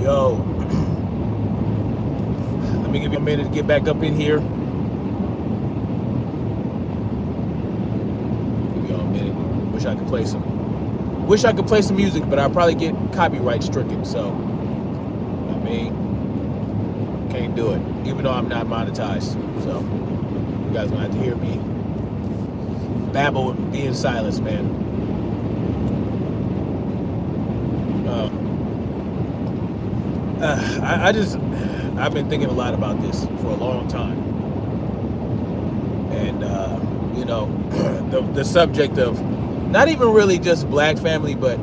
Yo, let me give you a minute to get back up in here. Give y'all a minute. Wish I could play some. Wish I could play some music, but I'll probably get copyright stricken. So, I mean, can't do it, even though I'm not monetized. So, you guys gonna have to hear me babble and be in silence, man. I've been thinking a lot about this for a long time, and the subject of not even really just black family, but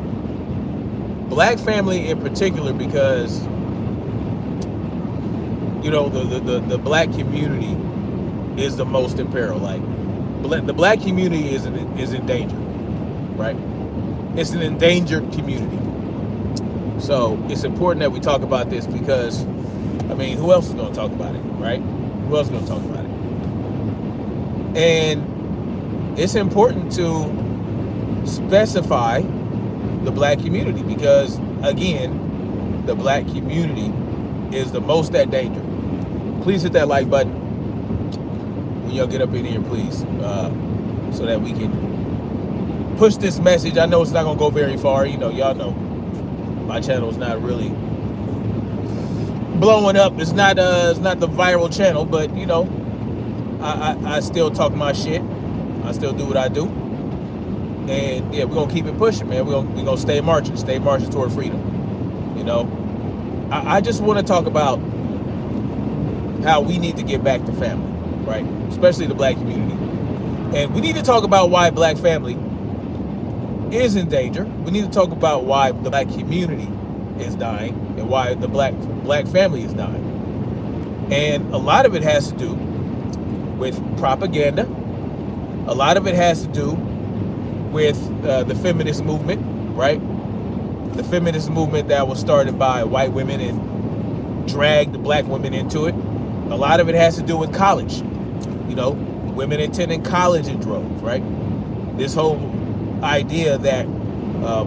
black family in particular, because the black community is the most in peril. Like, the black community is in danger, right? It's an endangered community. So it's important that we talk about this because, I mean, who else is going to talk about it, right? Who else is going to talk about it? And it's important to specify the black community because, again, the black community is the most at danger. Please hit that like button when y'all get up in here, please, so that we can push this message. I know it's not going to go very far. Y'all know. My channel is not really blowing up. It's not the viral channel, but I still talk my shit. I still do what I do, and yeah, we're gonna keep it pushing, man. We're gonna stay marching toward freedom. I just want to talk about how we need to get back to family, right? Especially the black community, and we need to talk about why black family is in danger. We need to talk about why the black community is dying and why the black family is dying. And a lot of it has to do with propaganda. A lot of it has to do with the feminist movement, right? The feminist movement that was started by white women and dragged the black women into it. A lot of it has to do with college. Women attending college in droves, right? This whole idea that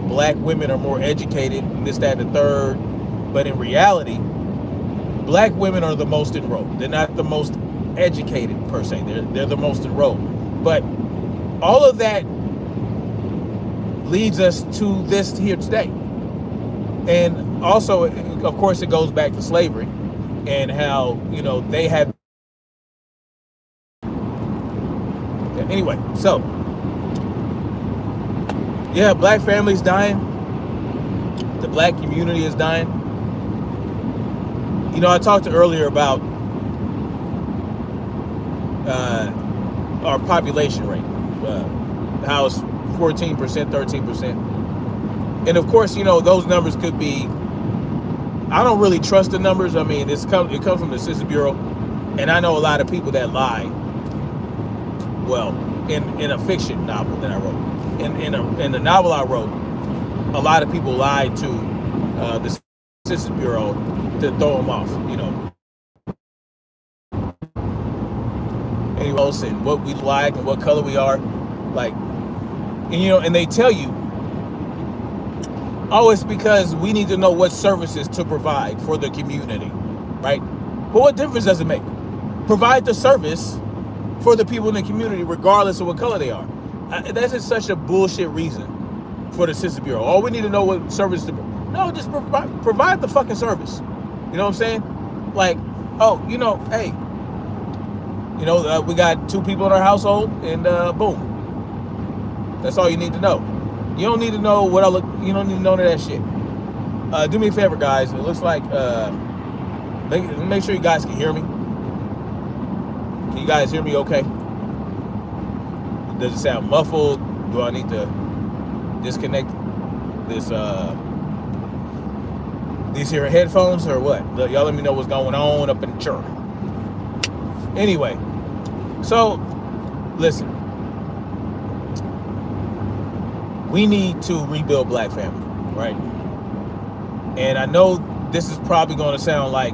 black women are more educated and this, that, and the third, but in reality, black women are the most enrolled. They're not the most educated per se. They're the most enrolled. But all of that leads us to this here today. And also, of course, it goes back to slavery and how they have. Anyway, so. Yeah, black families dying. The black community is dying. I talked earlier about our population rate, how it's 14%, 13%. And of course, those numbers could be, I don't really trust the numbers. I mean, it comes from the Census Bureau. And I know a lot of people that lie, well, in a fiction novel that I wrote. In the novel I wrote, a lot of people lied to the Census Bureau to throw them off, Anyway, and what we like and what color we are, like, and they tell you, oh, it's because we need to know what services to provide for the community, right? But what difference does it make? Provide the service for the people in the community, regardless of what color they are. That's just such a bullshit reason for the Census Bureau. All we need to know what service to... No, just provide the fucking service. You know what I'm saying? Like, oh, hey, we got 2 people in our household, and boom. That's all you need to know. You don't need to know what I look... You don't need to know none of that shit. Do me a favor, guys. It looks like... make sure you guys can hear me. Can you guys hear me okay? Does it sound muffled? Do I need to disconnect this these here headphones or what? Y'all let me know what's going on up in the church. Anyway, so listen, we need to rebuild black family, right? And I know this is probably going to sound like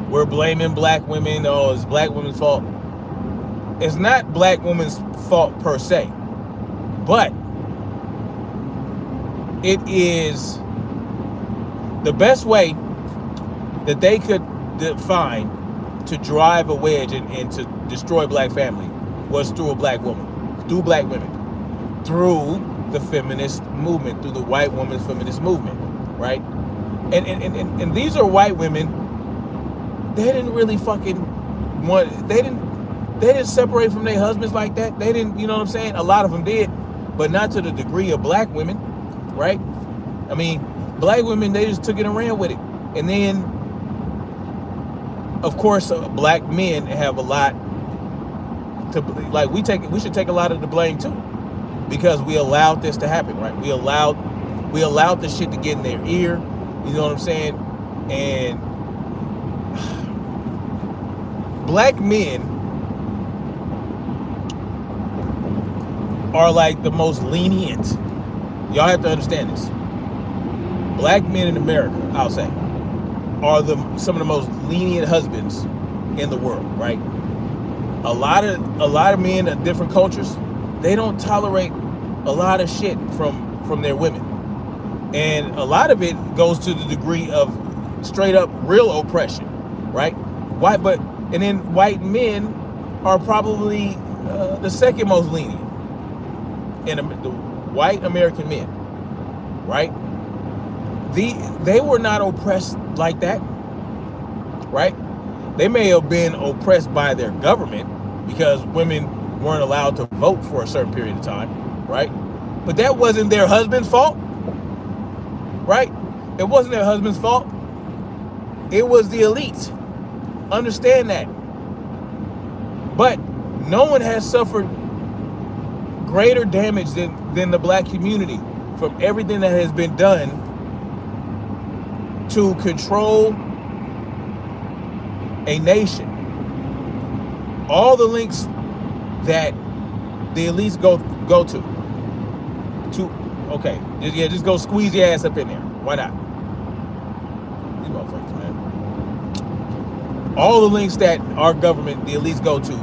we're blaming black women, or it's black women's fault. It's not black women's fault per se, but it is The best way that they could find to drive a wedge and to destroy black family was through a black woman, through black women, through the feminist movement, through the white woman's feminist movement, right? And these are white women. They didn't really fucking want. They didn't separate from their husbands like that. They didn't, you know what I'm saying? A lot of them did, but not to the degree of black women, right? I mean, black women, they just took it and ran with it. And then, of course, black men have a lot to, like, we should take a lot of the blame too, because we allowed this to happen, right? We allowed this shit to get in their ear, you know what I'm saying? And black men are like the most lenient. Y'all have to understand this. Black men in America, I'll say, are some of the most lenient husbands in the world, right? A lot of men of different cultures, they don't tolerate a lot of shit from their women. And a lot of it goes to the degree of straight up real oppression, right? And then white men are probably the second most lenient in the white American men, right? They were not oppressed like that, right? They may have been oppressed by their government because women weren't allowed to vote for a certain period of time, right? But that wasn't their husband's fault, right? It wasn't their husband's fault. It was the elite. Understand that. But no one has suffered greater damage than the black community from everything that has been done to control a nation. All the links that the elites go to okay, just go squeeze your ass up in there. Why not? These motherfuckers, man. All the links that our government, the elites, go to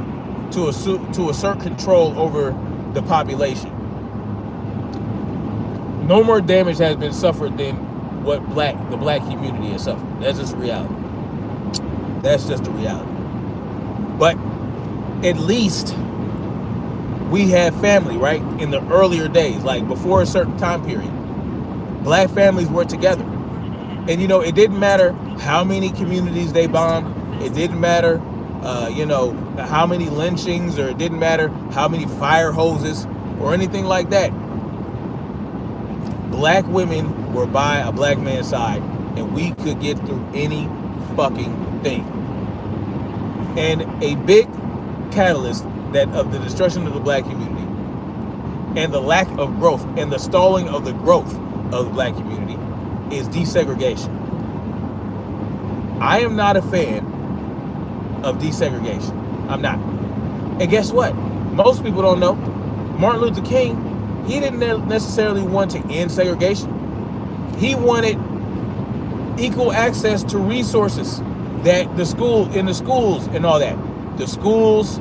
assert control over the population. No more damage has been suffered than what the black community has suffered. That's just reality. That's just the reality. But at least we had family, right? In the earlier days, like before a certain time period, black families were together. And, you know, it didn't matter how many communities they bombed. It didn't matter, how many lynchings, or it didn't matter how many fire hoses or anything like that. Black women were by a black man's side, and we could get through any fucking thing. And a big catalyst of the destruction of the black community and the lack of growth and the stalling of the growth of the black community is desegregation. I am not a fan of desegregation. I'm not. And guess what? Most people don't know. Martin Luther King, he didn't necessarily want to end segregation. He wanted equal access to resources that in the schools and all that. The schools,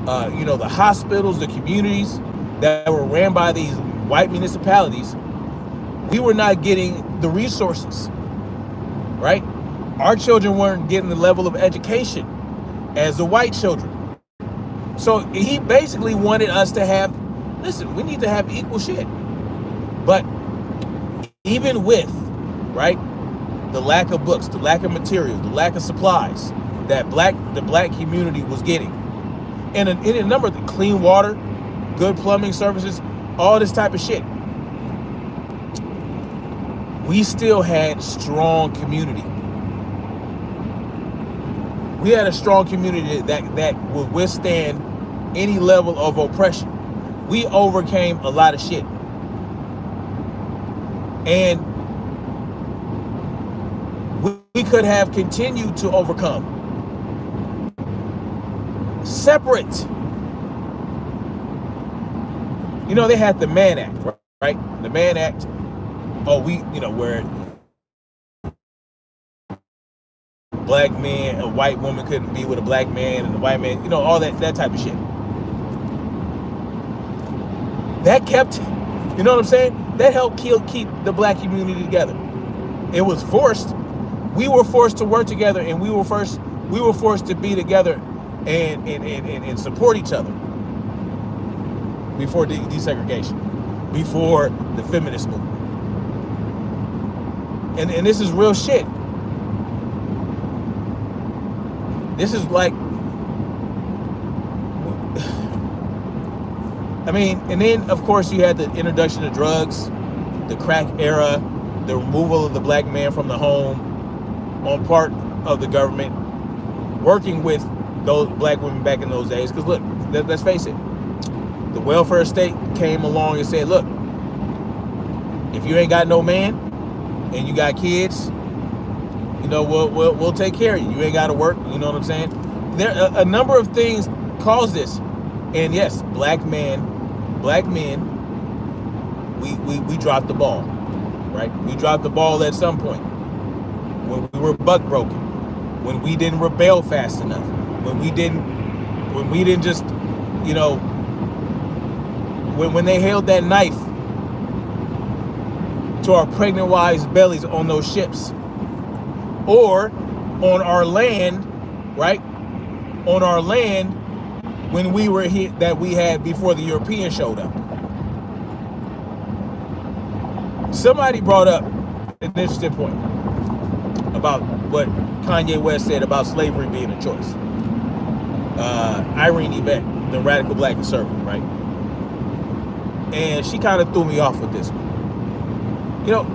the hospitals, the communities that were ran by these white municipalities, we were not getting the resources, right? Our children weren't getting the level of education as the white children. So he basically wanted us to have, listen, we need to have equal shit. But even with, right, the lack of books, the lack of materials, the lack of supplies that the black community was getting, and in a number of clean water, good plumbing services, all this type of shit, we still had strong community. We had a strong community that would withstand any level of oppression. We overcame a lot of shit. And we could have continued to overcome. Separate. You know, they had the Mann Act, right? The Mann Act. Where black man, a white woman couldn't be with a black man, and a white man, all that type of shit. That kept, you know what I'm saying? That helped keep the black community together. It was forced. We were forced to work together, and we were forced to be together and support each other before desegregation, before the feminist movement. And this is real shit. This is like, I mean, and then of course you had the introduction of drugs, the crack era, the removal of the black man from the home on part of the government, working with those black women back in those days. Because look, let's face it, the welfare state came along and said, look, if you ain't got no man and you got kids, you know, we'll take care of you. You ain't got to work. You know what I'm saying? There a number of things cause this, and yes, black men, we dropped the ball, right? We dropped the ball at some point when we were buck broken, when we didn't rebel fast enough, when we didn't just, you know, when they held that knife to our pregnant wives' bellies on those ships, or on our land, right? On our land when we were here, that we had before the Europeans showed up. Somebody brought up an interesting point about what Kanye West said about slavery being a choice. Irene Yvette, the radical black conservative, right? And she kind of threw me off with this one. You know,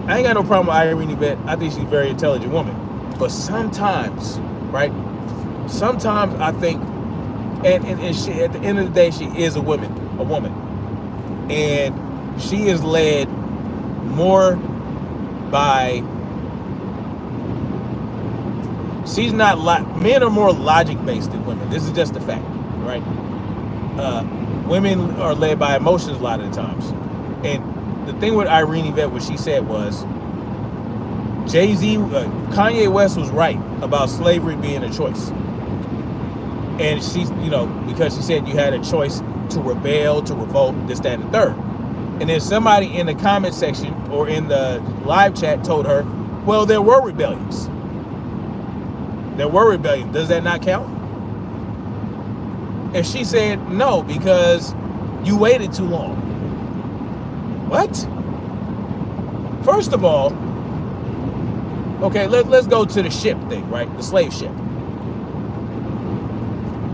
I ain't got no problem with Irene Yvette. I think she's a very intelligent woman. But sometimes, right? Sometimes I think, and she, at the end of the day, she is a woman. And she is led more by, she's not, men are more logic-based than women. This is just a fact, right? Women are led by emotions a lot of the times. And the thing with Irene Yvette, what she said was, Kanye West was right about slavery being a choice. And she's, you know, because she said you had a choice to rebel, to revolt, this, that, and the third. And then somebody in the comment section or in the live chat told her, well, there were rebellions. There were rebellions. Does that not count? And she said, no, because you waited too long. What? First of all, okay, let's go to the ship thing, right? The slave ship.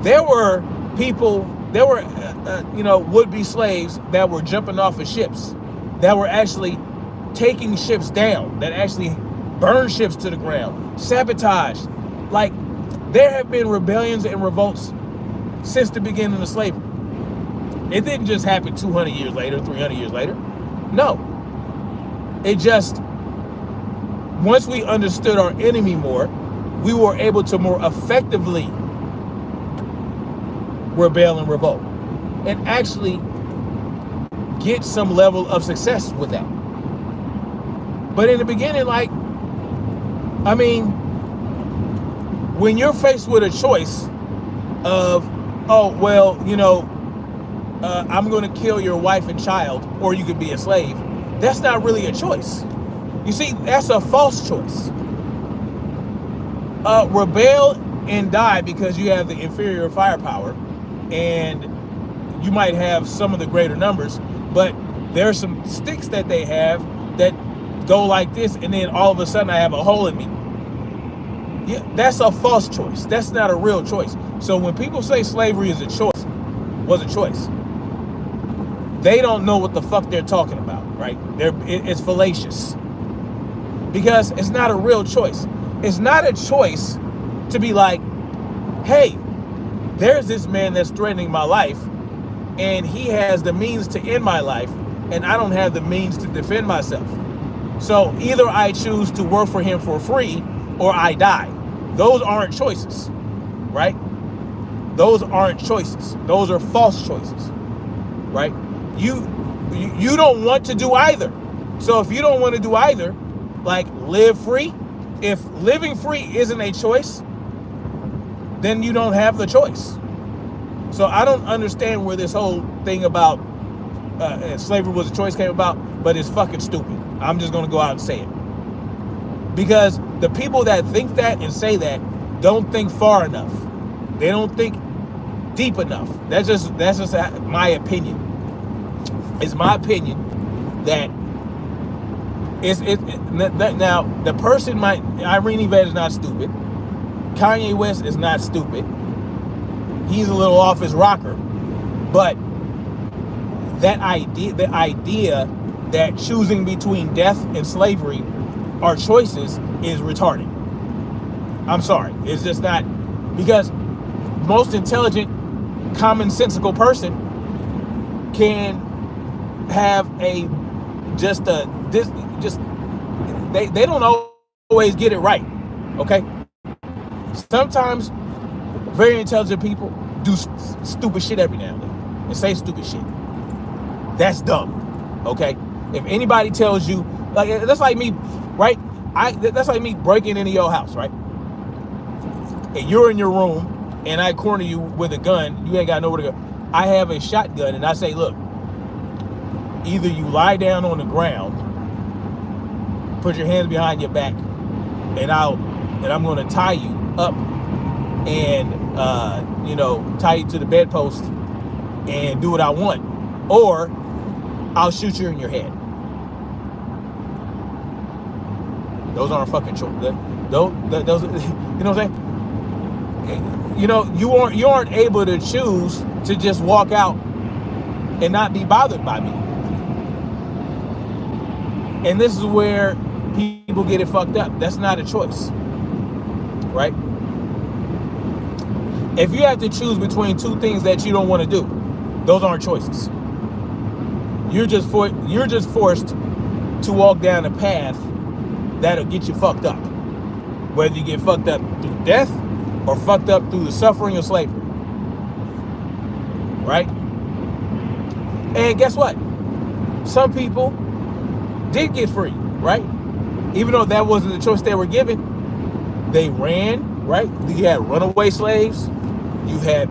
There were people, you know, would-be slaves that were jumping off of ships, that were actually taking ships down, that actually burned ships to the ground, sabotage. Like, there have been rebellions and revolts since the beginning of slavery. It didn't just happen 200 years later, 300 years later. No. It just, once we understood our enemy more, we were able to more effectively rebel and revolt and actually get some level of success with that. But in the beginning, like, I mean, when you're faced with a choice of, oh, well, you know, I'm going to kill your wife and child, or you could be a slave, that's not really a choice. You see, that's a false choice. Rebel and die because you have the inferior firepower and you might have some of the greater numbers, but there's some sticks that they have that go like this, and then all of a sudden I have a hole in me. Yeah, that's a false choice. That's not a real choice. So when people say slavery is a choice, was a choice, they don't know what the fuck they're talking about, right? It's fallacious. Because it's not a real choice. It's not a choice to be like, hey, there's this man that's threatening my life, and he has the means to end my life, and I don't have the means to defend myself. So either I choose to work for him for free, or I die. Those aren't choices, right? Those aren't choices. Those are false choices, right? You don't want to do either. So if you don't want to do either, like, live free. If living free isn't a choice, then you don't have the choice. So I don't understand where this whole thing about slavery was a choice came about, but it's fucking stupid. I'm just going to go out and say it. Because the people that think that and say that don't think far enough. They don't think deep enough. That's just my opinion. It's my opinion that now the person might. Irene Yvette is not stupid. Kanye West is not stupid. He's a little off his rocker, but the idea that choosing between death and slavery are choices is retarded. I'm sorry. It's just not, because most intelligent, commonsensical person can have they don't always get it right. Okay? Sometimes very intelligent people do stupid shit every now and then and say stupid shit. That's dumb. Okay? If anybody tells you, like, that's like me, right? That's like me breaking into your house, right? And you're in your room and I corner you with a gun, you ain't got nowhere to go. I have a shotgun and I say, look, either you lie down on the ground, put your hands behind your back, and I'm gonna tie you up and tie you to the bedpost and do what I want, or I'll shoot you in your head. Those aren't fucking choices. Those, you know what I'm saying? You know, you aren't able to choose to just walk out and not be bothered by me. And this is where people get it fucked up. That's not a choice, right? If you have to choose between two things that you don't want to do, those aren't choices. You're just forced to walk down a path that'll get you fucked up. Whether you get fucked up through death or fucked up through the suffering of slavery. Right? And guess what? Some people did get free, right? Even though that wasn't the choice they were given. They ran, right? You had runaway slaves. You had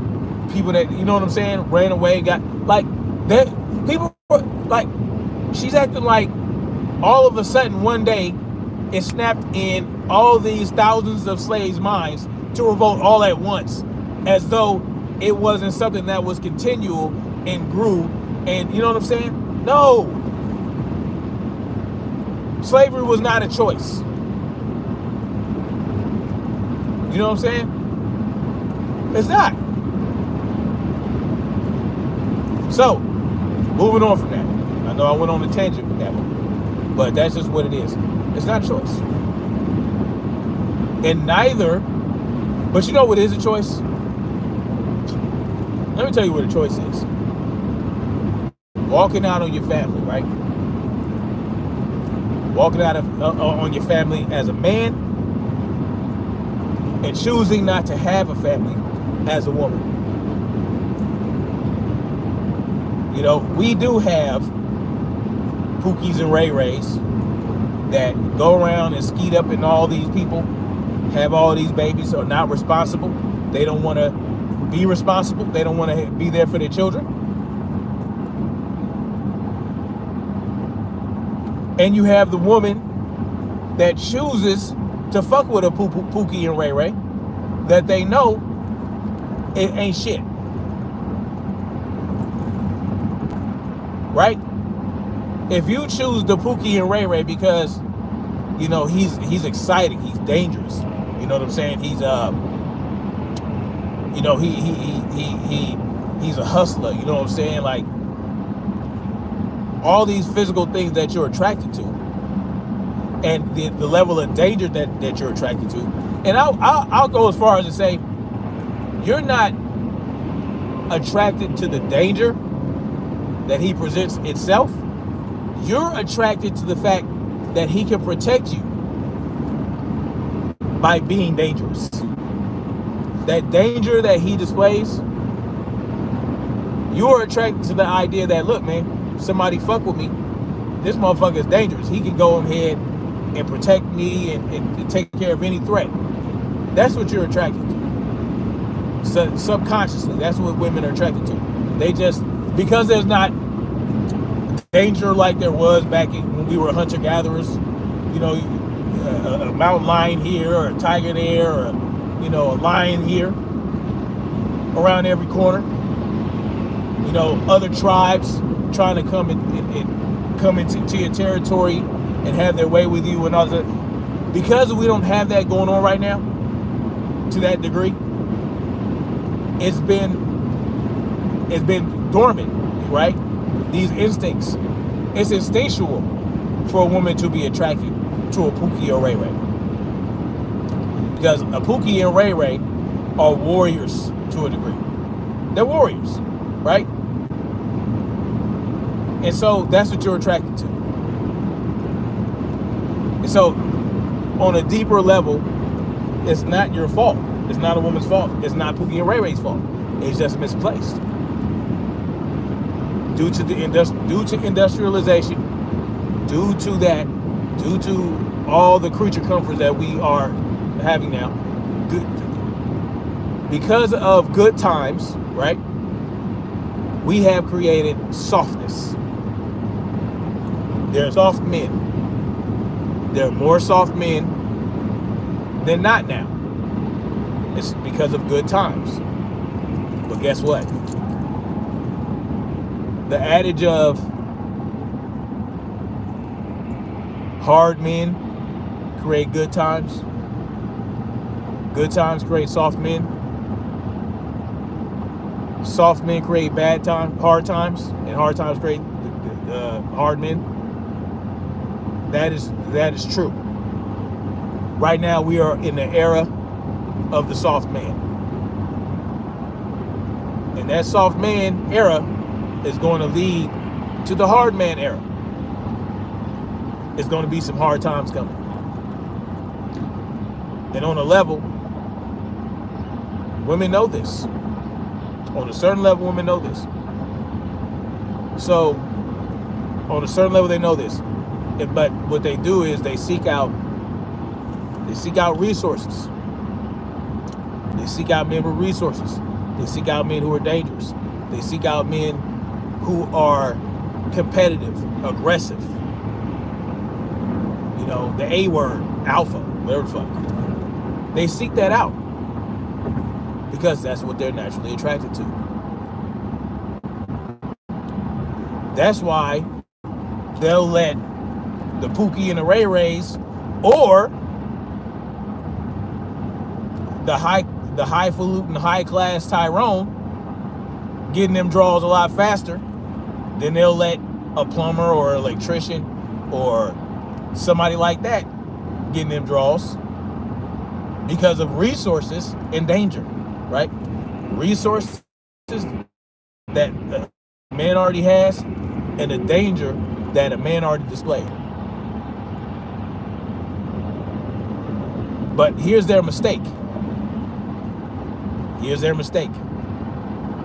people that, you know what I'm saying, ran away, got, like, that. People were, like, she's acting like all of a sudden one day it snapped in all these thousands of slaves' minds to revolt all at once, as though it wasn't something that was continual and grew, and you know what I'm saying? No. Slavery was not a choice. You know what I'm saying? It's not. So, moving on from that. I know I went on a tangent with that one, but that's just what it is. It's not a choice. And neither, but you know what is a choice? Let me tell you what a choice is. Walking out on your family, right? Walking out on your family as a man and choosing not to have a family as a woman. You know, we do have Pookies and Ray Rays that go around and skeet up in all these people, have all these babies, are not responsible. They don't want to be responsible. They don't want to be there for their children. And you have the woman that chooses to fuck with a Pookie and Ray Ray that they know it ain't shit. Right? If you choose the Pookie and Ray Ray because, you know, he's exciting, he's dangerous. You know what I'm saying? He's you know, he's a hustler. You know what I'm saying? Like, all these physical things that you're attracted to, and the level of danger that you're attracted to. And I'll go as far as to say, you're not attracted to the danger that he presents itself. You're attracted to the fact that he can protect you by being dangerous. That danger that he displays, you're attracted to the idea that, look, man, somebody fuck with me, this motherfucker is dangerous. He can go ahead and protect me and take care of any threat. That's what you're attracted to. So, subconsciously, that's what women are attracted to. They just, because there's not danger like there was back when we were hunter-gatherers, you know, a mountain lion here, or a tiger there, or a lion here around every corner. Other tribes trying to come into your territory and have their way with you and all that. Because we don't have that going on right now to that degree, it's been dormant, right? These instincts. It's instinctual for a woman to be attracted to a Pookie or Ray Ray. Because a Pookie and Ray Ray are warriors to a degree. They're warriors, right? And so that's what you're attracted to. And so on a deeper level, it's not your fault. It's not a woman's fault. It's not Pookie and Ray Ray's fault. It's just misplaced. Due to industrialization, due to all the creature comforts that we are having now, because of good times, right? We have created softness. There are soft men. There are more soft men than not now. It's because of good times. But guess what? The adage of hard men create good times. Good times create soft men. Soft men create hard times, and hard times create hard men. That is true. Right now, we are in the era of the soft man, and that soft man era is going to lead to the hard man era. It's going to be some hard times coming, and on a level, women know this. On a certain level, women know this. So, on a certain level, they know this. But what they do is they seek out resources. They seek out men with resources. They seek out men who are dangerous. They seek out men who are competitive, aggressive. The A word, alpha, whatever the fuck. They seek that out because that's what they're naturally attracted to. That's why they'll let the Pookie and the Ray Rays, or the highfalutin, high class Tyrone, getting them draws a lot faster than they'll let a plumber or electrician or somebody like that getting them draws, because of resources and danger, right? Resources that a man already has, and the danger that a man already displayed. But here's their mistake.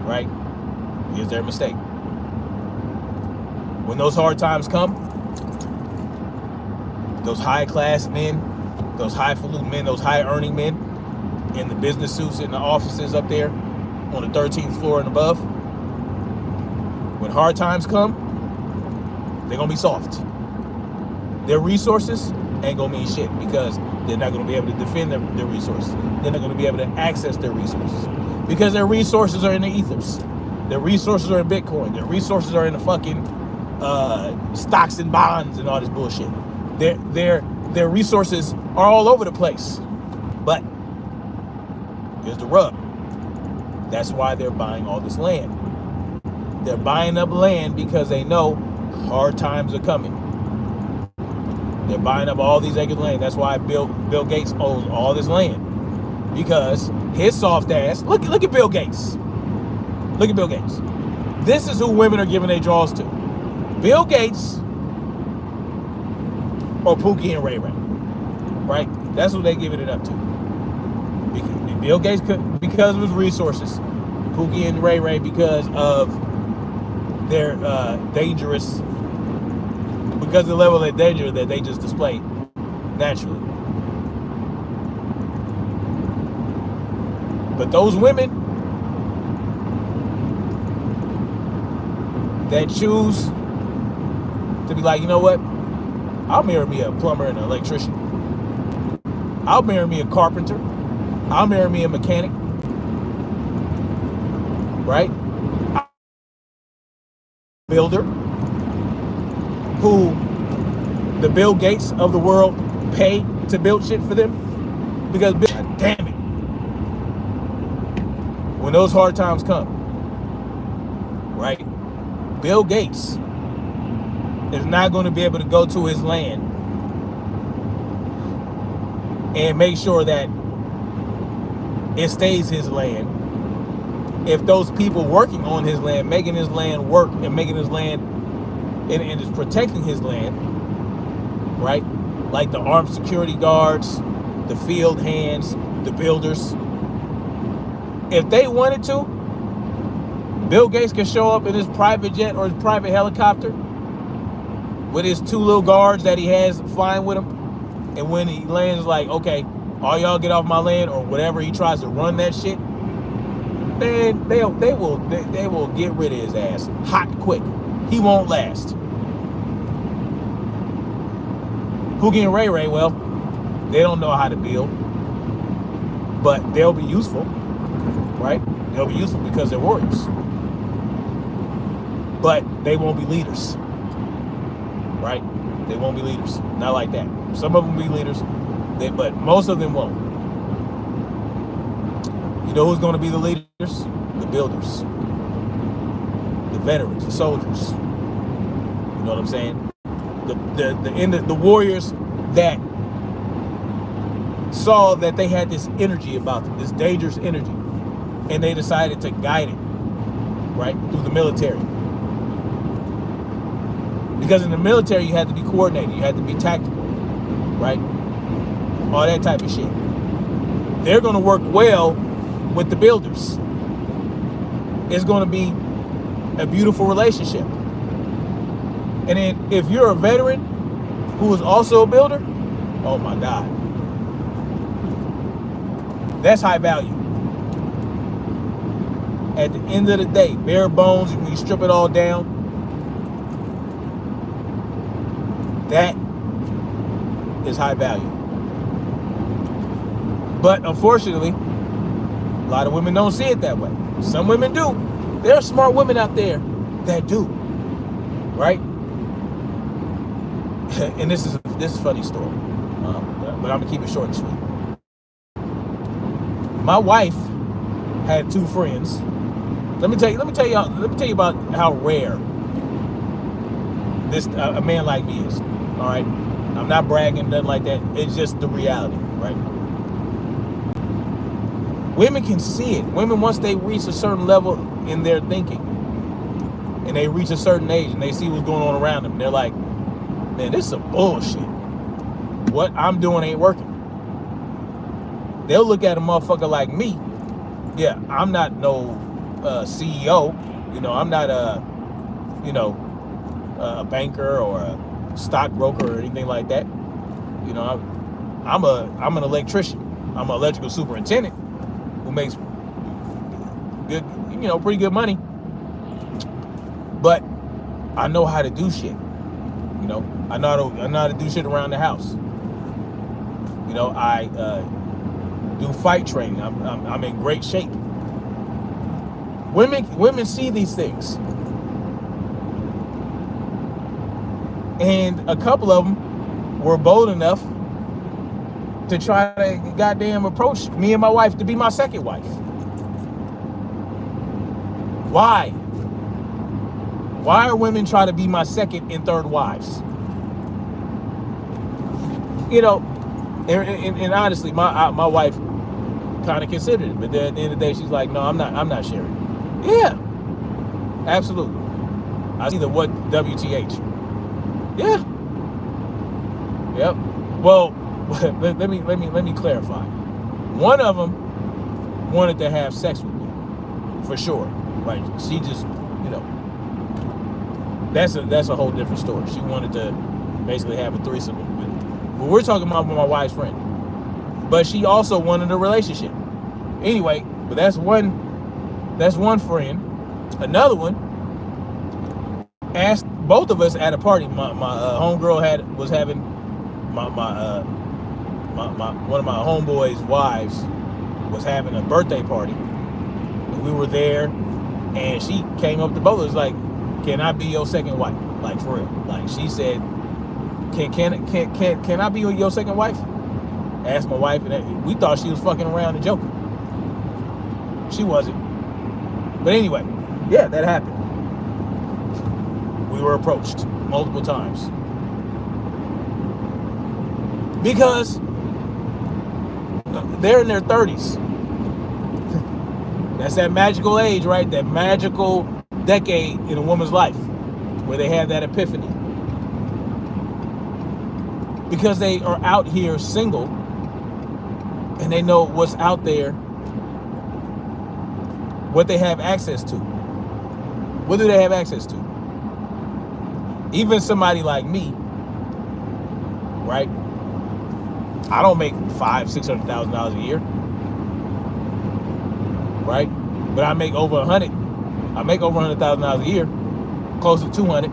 Right? Here's their mistake. When those hard times come, those high class men, those highfalutin men, those high earning men in the business suits in the offices up there on the 13th floor and above, when hard times come, they're gonna be soft. Their resources ain't gonna mean shit, because they're not gonna be able to defend their resources. They're not gonna be able to access their resources, because their resources are in the ethers. Their resources are in Bitcoin. Their resources are in the fucking stocks and bonds and all this bullshit. Their resources are all over the place. But here's the rub. That's why they're buying all this land. They're buying up land because they know hard times are coming. They're buying up all these acres of land. That's why Bill Gates owns all this land, because his soft ass. Look at Bill Gates. Look at Bill Gates. This is who women are giving their draws to. Bill Gates or Pookie and Ray Ray, right? That's who they're giving it up to. Bill Gates because of his resources. Pookie and Ray Ray because of their dangerous, because of the level of danger that they just display naturally. But those women that choose to be like, you know what, I'll marry me a plumber and an electrician. I'll marry me a carpenter. I'll marry me a mechanic, right? Builder who the Bill Gates of the world pay to build shit for them. Because, God damn it, when those hard times come, right? Bill Gates is not going to be able to go to his land and make sure that it stays his land if those people working on his land, making his land work and making his land and is protecting his land, right? Like the armed security guards, the field hands, the builders. If they wanted to, Bill Gates could show up in his private jet or his private helicopter with his 2 little guards that he has flying with him. And when he lands, like, okay, all y'all get off my land, or whatever he tries to run that shit, then they will get rid of his ass hot quick. He won't last. Pookie and Ray Ray, well, they don't know how to build, but they'll be useful, right? They'll be useful because they're warriors, but they won't be leaders, right? They won't be leaders. Not like that. Some of them will be leaders, but most of them won't. You know who's going to be the leaders? The builders, the veterans, the soldiers. You know what I'm saying? The warriors that saw that they had this energy about them, this dangerous energy, and they decided to guide it, right, through the military. Because in the military, you had to be coordinated, you had to be tactical, right? All that type of shit. They're going to work well with the builders. It's going to be a beautiful relationship. And then if you're a veteran who is also a builder, oh my God, that's high value. At the end of the day, bare bones, when you strip it all down, that is high value. But unfortunately, a lot of women don't see it that way. Some women do. There are smart women out there that do, right? And this is a funny story, but I'm gonna keep it short and sweet. My wife had 2 friends. Let me tell you about how rare this a man like me is. All right, I'm not bragging, nothing like that. It's just the reality, right? Women can see it. Women, once they reach a certain level in their thinking, and they reach a certain age, and they see what's going on around them, they're like, man, this is some bullshit. What I'm doing ain't working. They'll look at a motherfucker like me. Yeah, I'm not no CEO. You know, I'm not a banker or a stockbroker or anything like that. You know, I'm an electrician. I'm an electrical superintendent who makes good, pretty good money. But I know how to do shit. You know, I know how to do shit around the house. You know, I do fight training. I'm in great shape. Women see these things, and a couple of them were bold enough to try to goddamn approach me and my wife to be my second wife. Why? Why are women trying to be my second and third wives? You know, and honestly, my wife kind of considered it, but then at the end of the day, she's like, no, I'm not sharing. Yeah, absolutely. I see the what WTH. Yeah. Yep. Well, let me clarify. One of them wanted to have sex with me, for sure. Right? She just, that's a whole different story. She wanted to basically have a threesome with me. But we're talking about my wife's friend. But she also wanted a relationship. Anyway, but that's one friend. Another one asked both of us at a party. My homegirl was having my one of my homeboys' wives was having a birthday party, and we were there, and she came up to both of us like, "Can I be your second wife?" Like, for real. Like, she said, "Can I be your second wife?" Asked my wife, and we thought she was fucking around and joking. She wasn't. But anyway, yeah, that happened. We were approached multiple times. Because they're in their 30s. That's that magical age, right? That magical decade in a woman's life where they have that epiphany. Because they are out here single and they know what's out there, what they have access to. What do they have access to? Even somebody like me, right? I don't make $500,000-$600,000 a year, right? But I make over 100. I make over $100,000 a year, close to 200.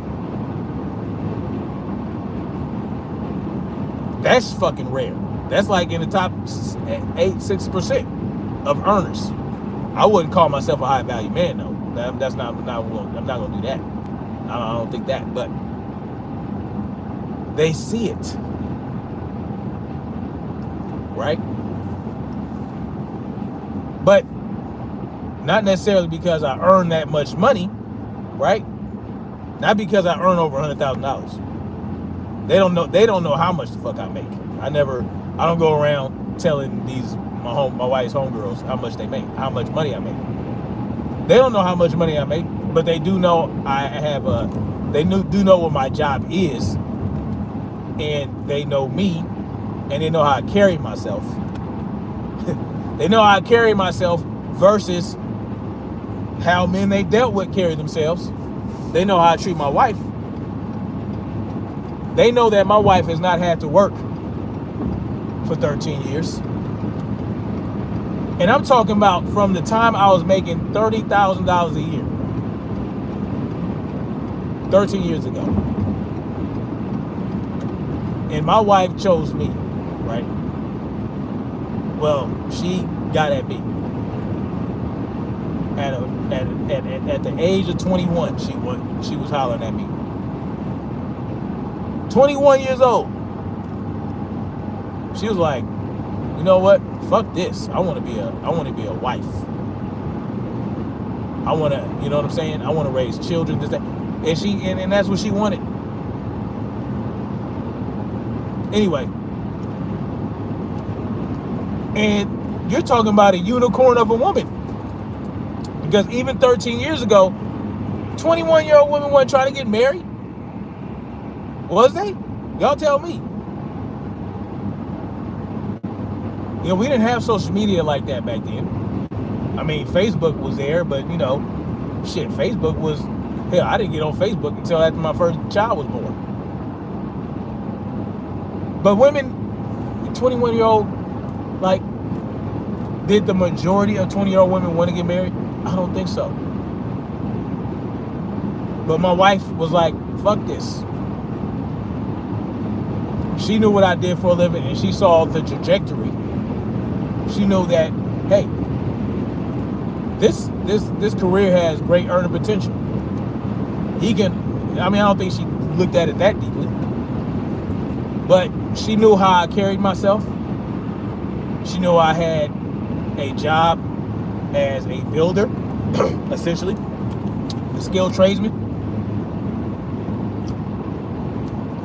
That's fucking rare. That's like in the top 6% of earners. I wouldn't call myself a high value man though. That's not. I'm not gonna do that. I don't think that. But they see it. Right? But not necessarily because I earn that much money, right? Not because I earn over $100,000. They don't know how much the fuck I make. I don't go around telling my wife's homegirls how much they make, how much money I make. They don't know how much money I make, but they do know they do know what my job is, and they know me. And they know how I carry myself. They know how I carry myself versus how men they dealt with carry themselves. They know how I treat my wife. They know that my wife has not had to work for 13 years. And I'm talking about from the time I was making $30,000 a year. 13 years ago. And my wife chose me. Right? Well, she got at me. At the age of 21, she was hollering at me. 21 years old. She was like, "You know what? Fuck this. I want to be a wife. I want to, you know what I'm saying? I want to raise children, this, that." And that's what she wanted. Anyway, and you're talking about a unicorn of a woman. Because even 13 years ago, 21-year-old women weren't trying to get married. Was they? Y'all tell me. You know, we didn't have social media like that back then. I mean, Facebook was there, but you know, shit, Facebook was, hell, I didn't get on Facebook until after my first child was born. But women, 21-year-old, like, did the majority of 20-year-old women want to get married? I don't think so. But my wife was like, fuck this. She knew what I did for a living, and she saw the trajectory. She knew that, hey, this career has great earning potential. He can, I mean, I don't think she looked at it that deeply. But she knew how I carried myself. She knew I had a job as a builder, essentially, a skilled tradesman.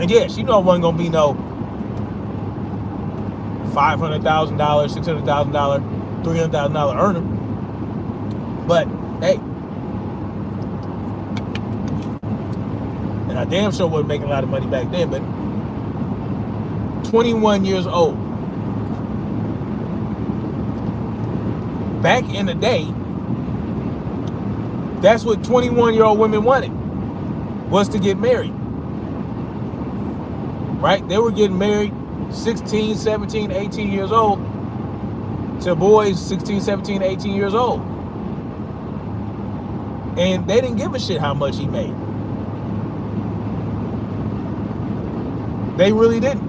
And yeah, she knew I wasn't gonna be no $500,000, $600,000, $300,000 earner. But hey, and I damn sure wasn't making a lot of money back then. But 21 years old. Back in the day, that's what 21-year-old women wanted, was to get married. Right? They were getting married 16, 17, 18 years old to boys 16, 17, 18 years old. And they didn't give a shit how much he made. They really didn't.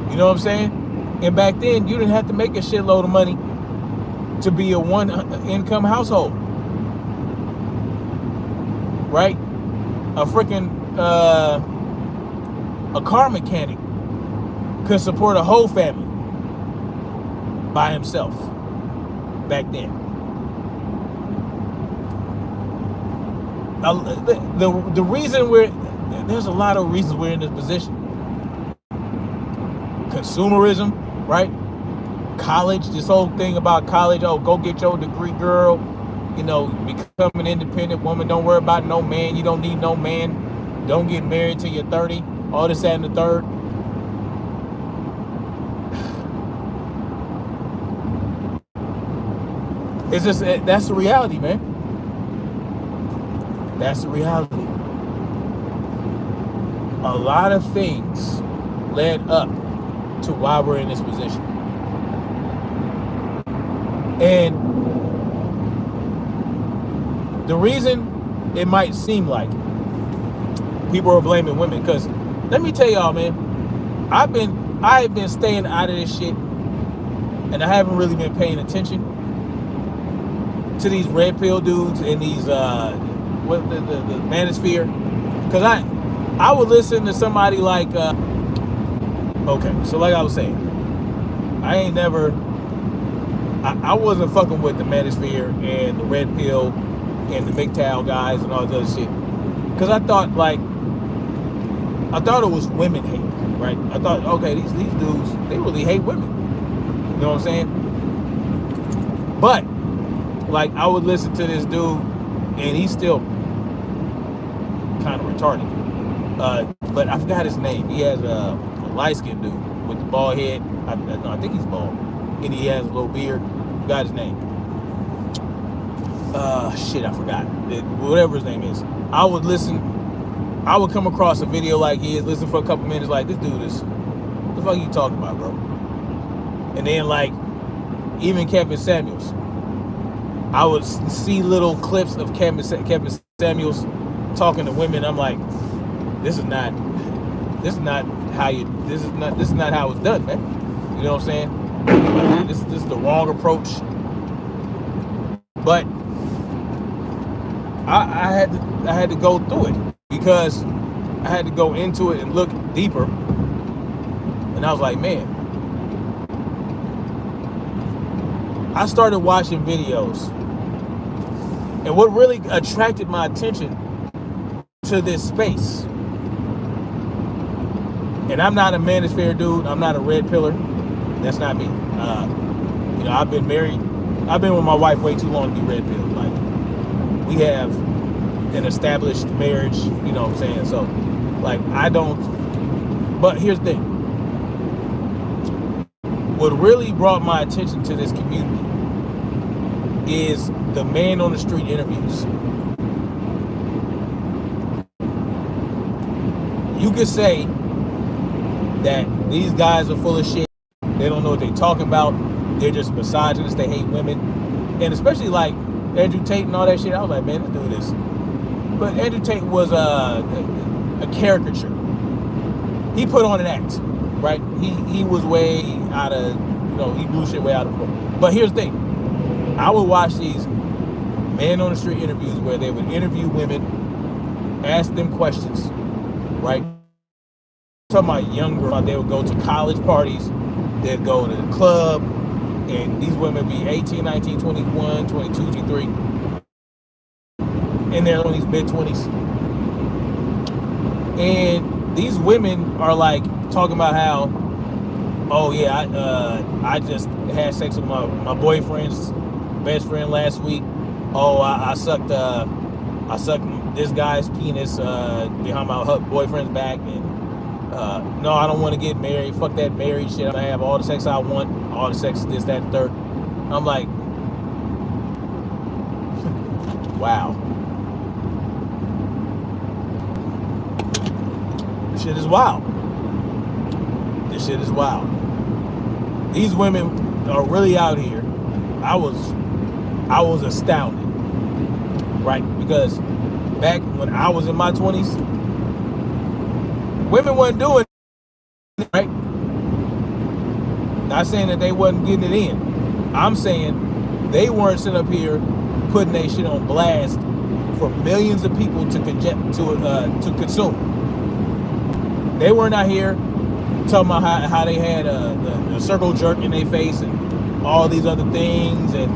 You know what I'm saying? And back then, you didn't have to make a shitload of money to be a one income household, right? A freaking a car mechanic could support a whole family by himself back then. The reason there's a lot of reasons we're in this position. Consumerism, right? College, this whole thing about college, oh, go get your degree, girl. You know, become an independent woman. Don't worry about no man. You don't need no man. Don't get married till you're 30. All this, that, and the third. It's just, that's the reality, man. That's the reality. A lot of things led up to why we're in this position. And the reason it might seem like people are blaming women, because let me tell y'all, man, I have been staying out of this shit, and I haven't really been paying attention to these red pill dudes and these the manosphere, because I would listen to somebody like okay, so like I was saying, I wasn't fucking with the manosphere and the red pill and the MGTOW guys and all this other shit, because I thought it was women hate, right? I thought, okay, these dudes, they really hate women. You know what I'm saying? But like, I would listen to this dude, and he's still kind of retarded. But I forgot his name. He has a light-skinned dude with the bald head. I think he's bald, and he has a little beard. Forgot his name. Shit, I forgot. Whatever his name is. I would come across a video like his, listen for a couple minutes, like, this dude is, what the fuck are you talking about, bro? And then, like, even Kevin Samuels, I would see little clips of Kevin Samuels talking to women. I'm like, this is not how it's done, man. You know what I'm saying? This is the wrong approach. But I had to go through it, because I had to go into it and look deeper. And I was like, man, I started watching videos, and what really attracted my attention to this space, and I'm not a manosphere dude, I'm not a red pillar, that's not me. You know, I've been with my wife way too long to be red pill. Like, we have an established marriage, you know what I'm saying? So, like, but here's the thing. What really brought my attention to this community is the man on the street interviews. You could say that these guys are full of shit. They don't know what they're talking about. They're just misogynists. They hate women. And especially like Andrew Tate and all that shit. I was like, man, let's do this. But Andrew Tate was a caricature. He put on an act, right? He was way out of, you know, he blew shit way out of proportion. But here's the thing. I would watch these man on the street interviews where they would interview women, ask them questions, right? I'm talking about young girls. They would go to college parties. They'd go to the club. And these women would be 18, 19, 21, 22, 23. In their these mid-20s. And these women are like talking about how, oh yeah, I just had sex with my boyfriend's best friend last week. Oh, I sucked this guy's penis behind my boyfriend's back, and no, I don't want to get married. Fuck that married shit. I have all the sex I want, all the sex, this, that, and third. I'm like, wow. This shit is wild. This shit is wild. These women are really out here. I was astounded, right? Because back when I was in my 20s, women weren't doing it, right? Not saying that they wasn't getting it in. I'm saying they weren't sitting up here putting their shit on blast for millions of people to consume. They weren't out here talking about how they had the circle jerk in their face and all these other things, and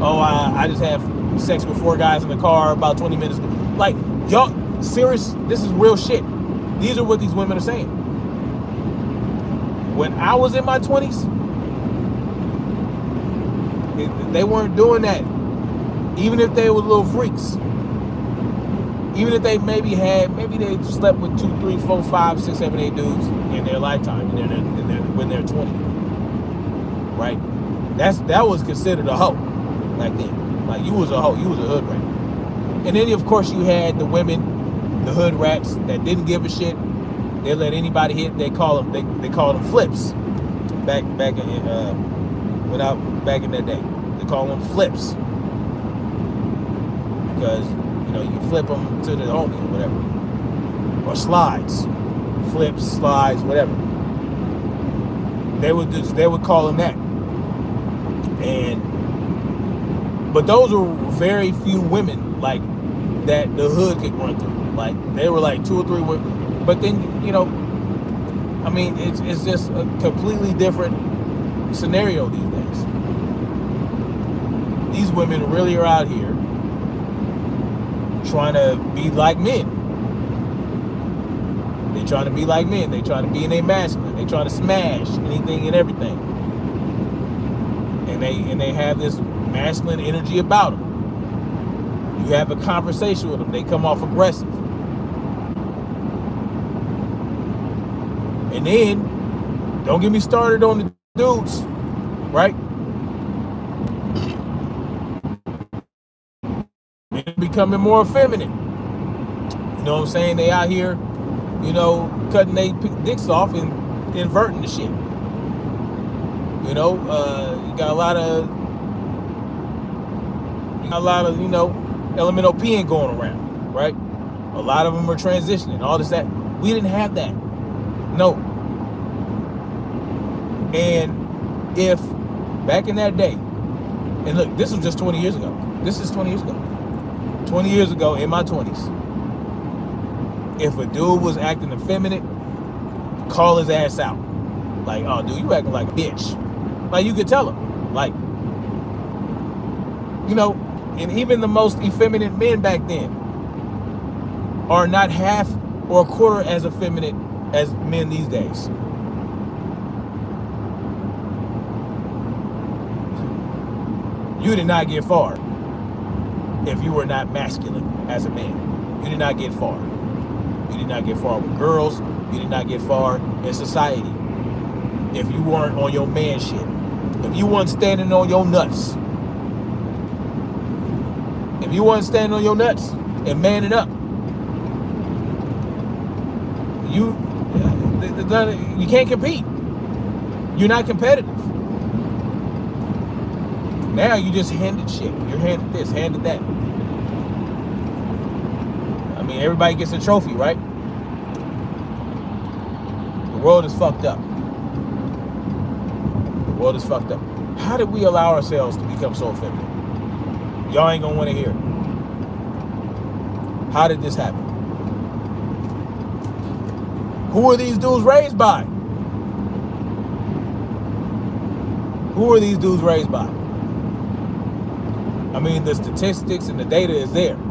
I just had sex with 4 guys in the car about 20 minutes ago. Like, y'all serious? This is real shit. These are what these women are saying. When I was in my 20s, they weren't doing that. Even if they were little freaks. Even if they maybe they slept with 2, 3, 4, 5, 6, 7, 8 dudes in their lifetime, when they're 20, right? That was considered a hoe back then. Like, you was a hoe, you was a hood rat. And then of course you had the women, the hood rats that didn't give a shit. They let anybody hit. They call them flips. Back in that day, they call them flips because you flip them to the homie or whatever, or slides, flips, slides, whatever. They would call them that. But those were very few women like that the hood could run through. Like, they were like 2 or 3 women. But then, I mean, it's just a completely different scenario these days. These women really are out here trying to be like men. They trying to be like men. They trying to be in a masculine. They trying to smash anything and everything. And they have this masculine energy about them. You have a conversation with them, they come off aggressive. And then, don't get me started on the dudes, right? They're becoming more effeminate. You know what I'm saying? They out here, cutting their dicks off and inverting the shit. You got a lot of elemental peeing going around, right? A lot of them are transitioning, all this, that. We didn't have that. No. And if back in that day, and look, this was just 20 years ago. This is 20 years ago. 20 years ago, in my 20s, if a dude was acting effeminate, call his ass out. Like, oh, dude, you acting like a bitch. Like, you could tell him. Like, and even the most effeminate men back then are not half or a quarter as effeminate as men these days. You did not get far if you were not masculine as a man. You did not get far. You did not get far with girls. You did not get far in society if you weren't on your man shit. If you weren't standing on your nuts. If you weren't standing on your nuts and manning up, you can't compete. You're not competitive. Now you just handed shit. You're handed this, handed that. I mean, everybody gets a trophy, right? The world is fucked up. The world is fucked up. How did we allow ourselves to become so effeminate? Y'all ain't gonna want to hear it. How did this happen? Who are these dudes raised by? Who are these dudes raised by? I mean, the statistics and the data is there. Who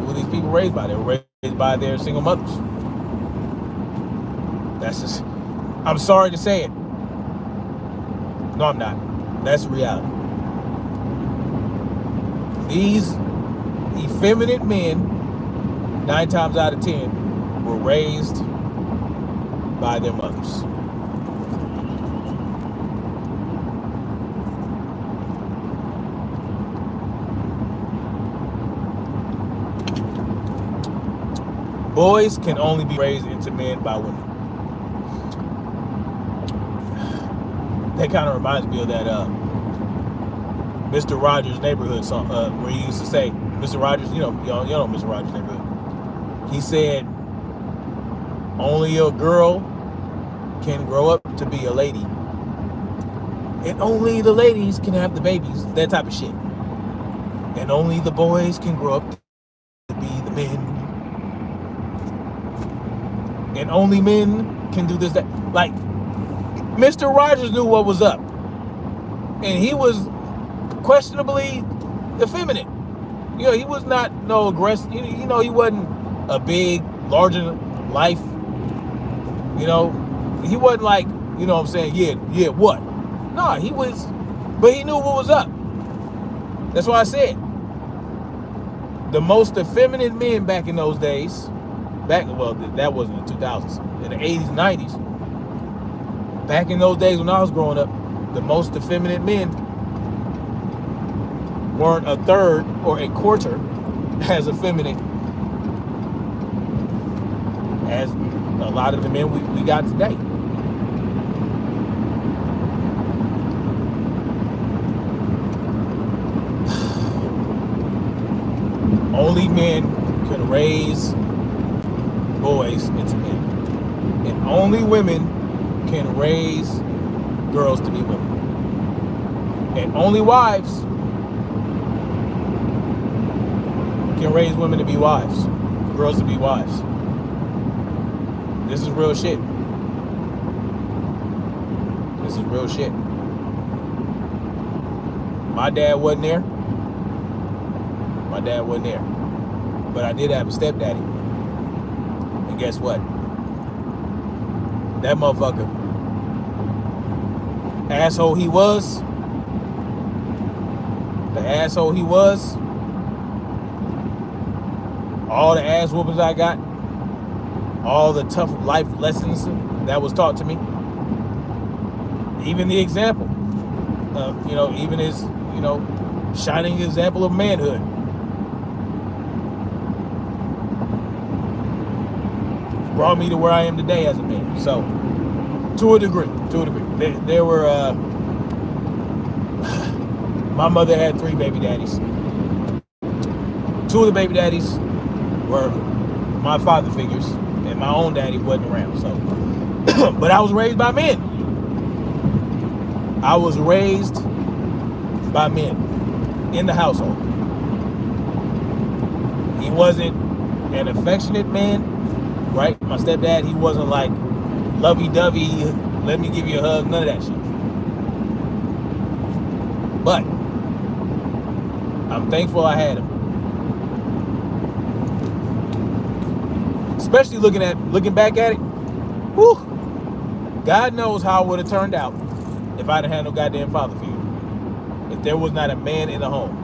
are these people raised by? They were raised by their single mothers. That's just, I'm sorry to say it. No, I'm not. That's reality. These effeminate men, 9 times out of 10, were raised by their mothers. Boys can only be raised into men by women. That kind of reminds me of that Mr. Rogers' Neighborhood song, where he used to say, Mr. Rogers, y'all know Mr. Rogers' Neighborhood. He said, only a girl can grow up to be a lady, and only the ladies can have the babies, that type of shit. And only the boys can grow up to be the men. And only men can do this, that. Like, Mr. Rogers knew what was up. And he was questionably effeminate. You know, he was not no aggressive. You know, he wasn't a big, larger than life. You know, he wasn't like, you know what I'm saying, yeah, what? Nah, he was, but he knew what was up. That's why I said, the most effeminate men back in those days, well, that wasn't in the 2000s, in the 80s, 90s, back in those days when I was growing up, the most effeminate men weren't a third or a quarter as effeminate as a lot of the men we got today. Only men can raise boys into men. And only women can raise girls to be women. And only wives can raise women to be wives, girls to be wives. This is real shit. This is real shit. My dad wasn't there. My dad wasn't there. But I did have a stepdaddy. And guess what? That motherfucker, asshole he was, the asshole he was, all the ass whoopings I got, all the tough life lessons that was taught to me, even the example of, you know, even his, you know, shining example of manhood. Brought me to where I am today as a man. So, to a degree. There were, my mother had 3 baby daddies. 2 of the baby daddies were my father figures, and my own daddy wasn't around. So, but I was raised by men. I was raised by men in the household. He wasn't an affectionate man. Right? My stepdad, he wasn't like lovey-dovey, let me give you a hug, none of that shit. But I'm thankful I had him. Especially looking back at it, whew, God knows how it would have turned out if I didn't have no goddamn father figure. If there was not a man in the home.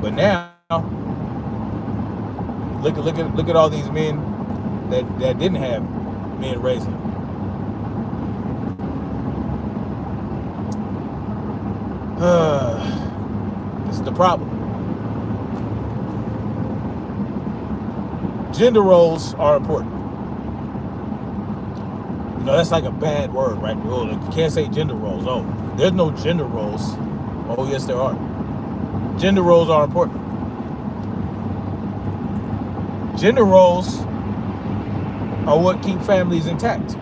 But now, Look at all these men that didn't have men raising them. This is the problem. Gender roles are important. You know, that's like a bad word, right? Oh, you can't say gender roles. Oh, there's no gender roles. Oh, yes, there are. Gender roles are important. Gender roles are what keep families intact.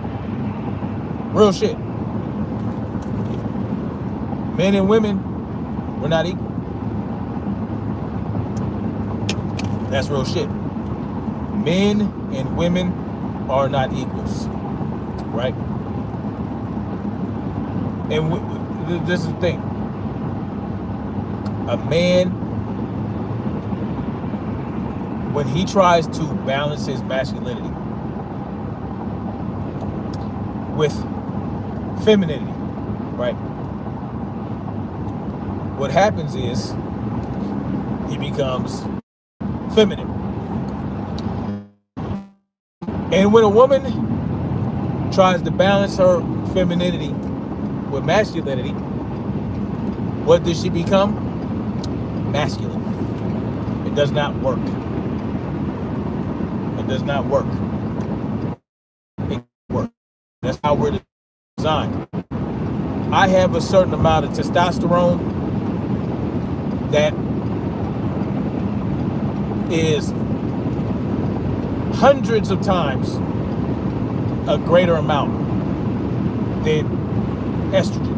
Real shit. Men and women, we're not equal. That's real shit. Men and women are not equals. Right? And this is the thing. A man, when he tries to balance his masculinity with femininity, right? What happens is he becomes feminine. And when a woman tries to balance her femininity with masculinity, what does she become? Masculine. It does not work. It does not work. It works. That's how we're designed. I have a certain amount of testosterone that is hundreds of times a greater amount than estrogen.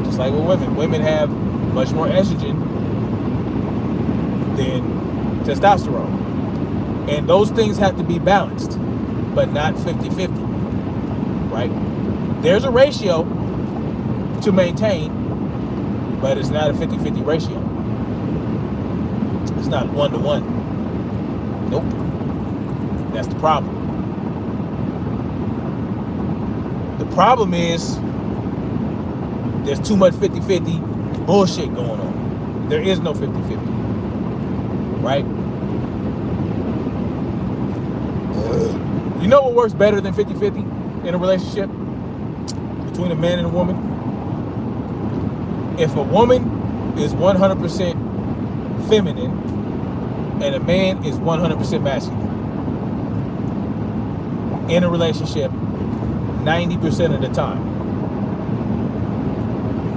Just like with women. Women have much more estrogen than testosterone. And those things have to be balanced, but not 50-50, right? There's a ratio to maintain, but it's not a 50-50 ratio. It's not 1-to-1. Nope. That's the problem. The problem is there's too much 50-50 bullshit going on. There is no 50-50, right? You know what works better than 50-50 in a relationship between a man and a woman? If a woman is 100% feminine and a man is 100% masculine in a relationship 90% of the time,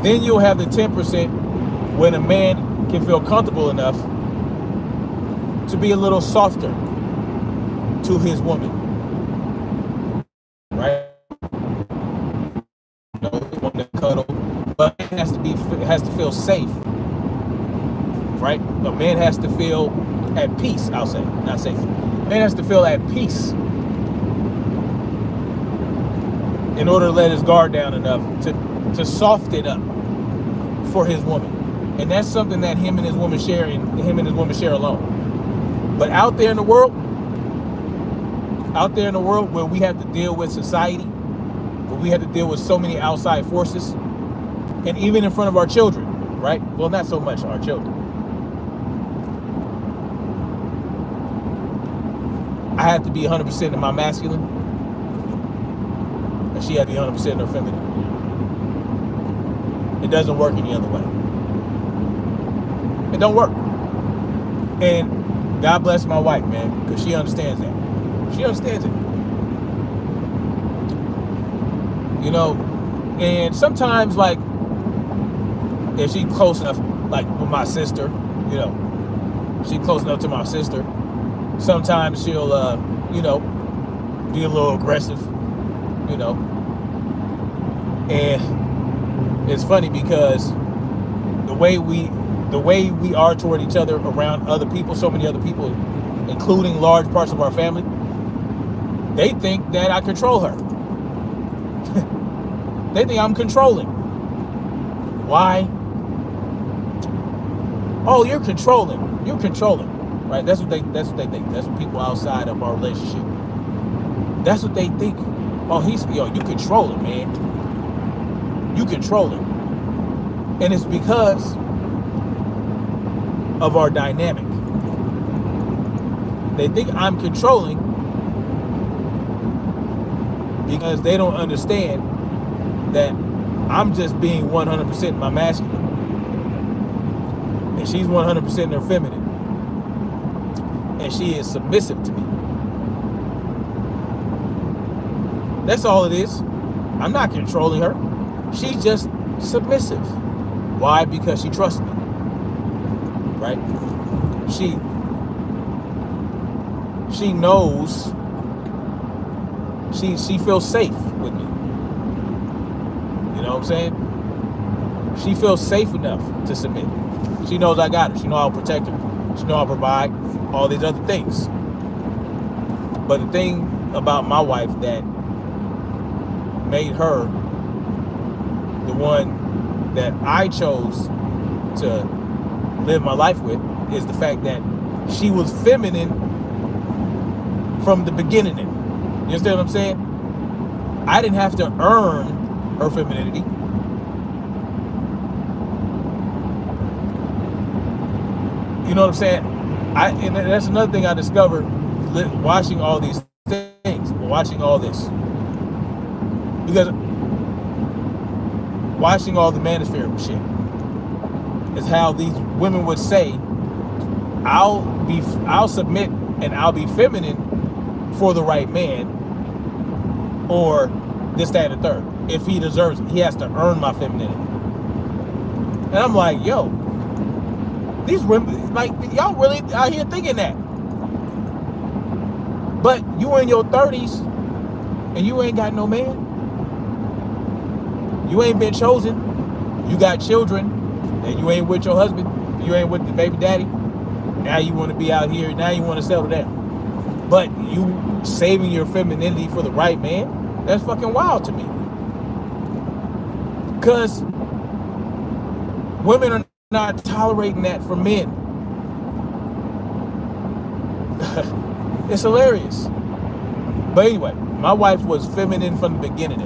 then you'll have the 10% when a man can feel comfortable enough to be a little softer to his woman, right? You know, they want to cuddle, but it has to feel safe, right? A man has to feel at peace. I'll say, not safe. A man has to feel at peace in order to let his guard down enough to soften up for his woman, and that's something that him and his woman share alone. But out there in the world where we have to deal with society, where we have to deal with so many outside forces, and even in front of our children, right? Well, not so much our children. I have to be 100% in my masculine, and she had to be 100% in her feminine. It doesn't work any other way. It don't work. And God bless my wife, man, because she understands that. She understands it. You know, and sometimes, like, if she's close enough, like with my sister, you know, she's close enough to my sister, sometimes she'll, you know, be a little aggressive, you know. And it's funny because the way we are toward each other around other people, so many other people, including large parts of our family, they think that I control her. They think I'm controlling. Why? Oh, you're controlling. You're controlling, right? That's what they think. That's what people outside of our relationship. That's what they think. Oh, you controlling, man. You controlling. And it's because of our dynamic. They think I'm controlling because they don't understand that I'm just being 100% my masculine, and she's 100% in her feminine, and she is submissive to me. That's all it is. I'm not controlling her. She's just submissive. Why? Because she trusts me, right? She knows. She feels safe with me. You know what I'm saying? She feels safe enough to submit. She knows I got her. She knows I'll protect her. She knows I'll provide all these other things. But the thing about my wife that made her the one that I chose to live my life with is the fact that she was feminine from the beginning. You understand what I'm saying? I didn't have to earn her femininity. You know what I'm saying? And that's another thing I discovered watching all these things, watching all this. Because watching all the manosphere shit is how these women would say, I'll submit and I'll be feminine for the right man, or this, that, and the third. If he deserves it, he has to earn my femininity. And I'm like, yo, these women, like, y'all really out here thinking that. But you in your 30s and you ain't got no man. You ain't been chosen. You got children and you ain't with your husband. You ain't with the baby daddy. Now you want to be out here. Now you want to settle down. But you saving your femininity for the right man? That's fucking wild to me. Because women are not tolerating that from men. It's hilarious. But anyway, my wife was feminine from the beginning.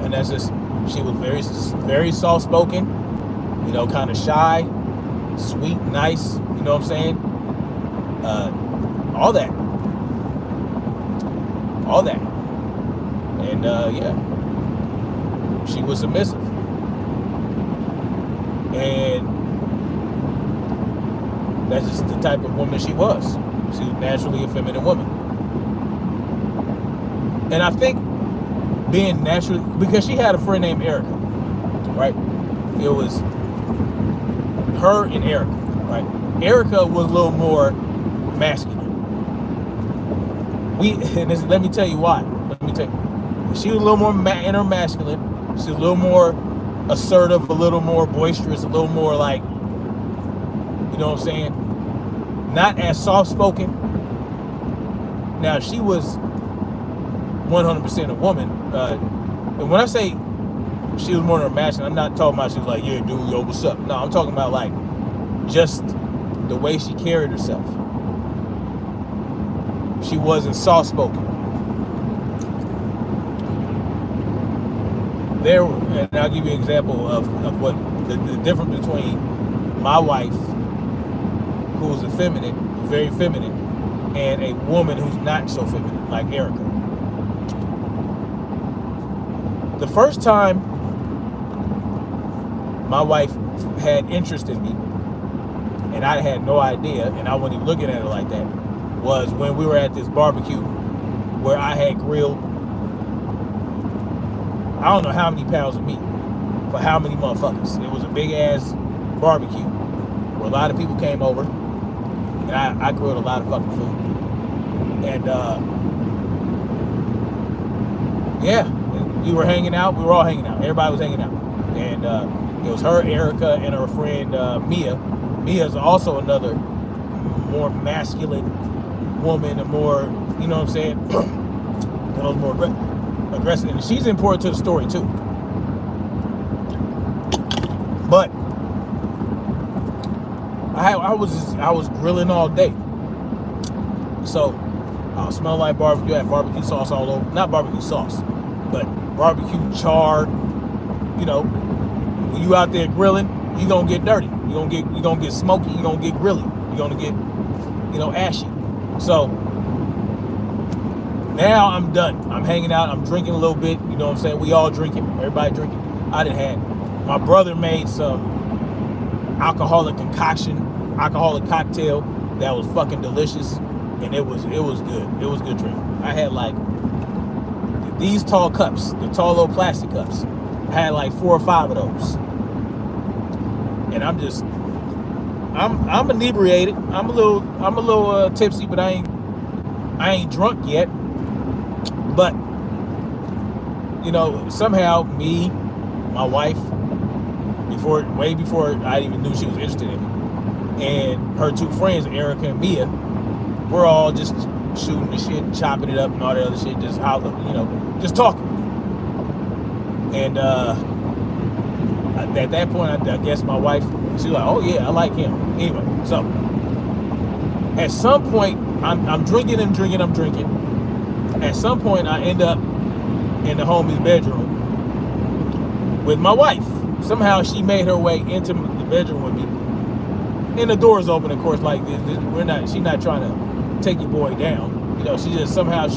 And that's just, she was very soft-spoken, you know, kind of shy, sweet, nice, you know what I'm saying? All that. And yeah, she was submissive. And that's just the type of woman she was. She was naturally a feminine woman. And I think being naturally, because she had a friend named Erica, right? It was her and Erica, right? Erica was a little more masculine. Let me tell you why. She was a little more inner masculine. She was a little more assertive, a little more boisterous, a little more like, you know what I'm saying? Not as soft-spoken. Now, she was 100% a woman. And when I say she was more masculine, I'm not talking about she was like, yeah, dude, yo, what's up? No, I'm talking about like just the way she carried herself. She wasn't soft-spoken. And I'll give you an example of what the difference between my wife, who was effeminate, very feminine, and a woman who's not so feminine, like Erica. The first time my wife had interest in me, and I had no idea, and I wasn't even looking at her like that, was when we were at this barbecue where I had grilled I don't know how many pounds of meat for how many motherfuckers. It was a big ass barbecue where a lot of people came over, and I grilled a lot of fucking food. And yeah, we were hanging out. We were all hanging out. Everybody was hanging out. And it was her, Erica, and her friend Mia. Mia's also another more masculine woman, and more, you know what I'm saying? One of those more aggressive, and she's important to the story too. But I was grilling all day, so I was smelling like barbecue. I had barbecue sauce all over, not barbecue sauce, but barbecue char. You know, when you out there grilling, you gonna get dirty. You gonna get smoky. You gonna get grilly. You gonna get, you know, ashy. So now I'm done. I'm hanging out. I'm drinking a little bit. You know what I'm saying? We all drinking. Everybody drinking. I done had. My brother made some alcoholic cocktail that was fucking delicious, and it was good. It was good drink. I had like these tall cups, the tall little plastic cups. I had like 4 or 5 of those, and I'm inebriated. I'm a little tipsy, but I ain't drunk yet. But, you know, somehow me, my wife, way before I even knew she was interested in me, and her 2 friends, Erica and Mia, we're all just shooting the shit, chopping it up and all that other shit, just just talking. And at that point, I guess my wife, she was like, oh yeah, I like him. Anyway, so at some point, I'm drinking. At some point, I end up in the homie's bedroom with my wife. Somehow she made her way into the bedroom with me, and the door's open. Of course, like she's not trying to take your boy down. You know, she just somehow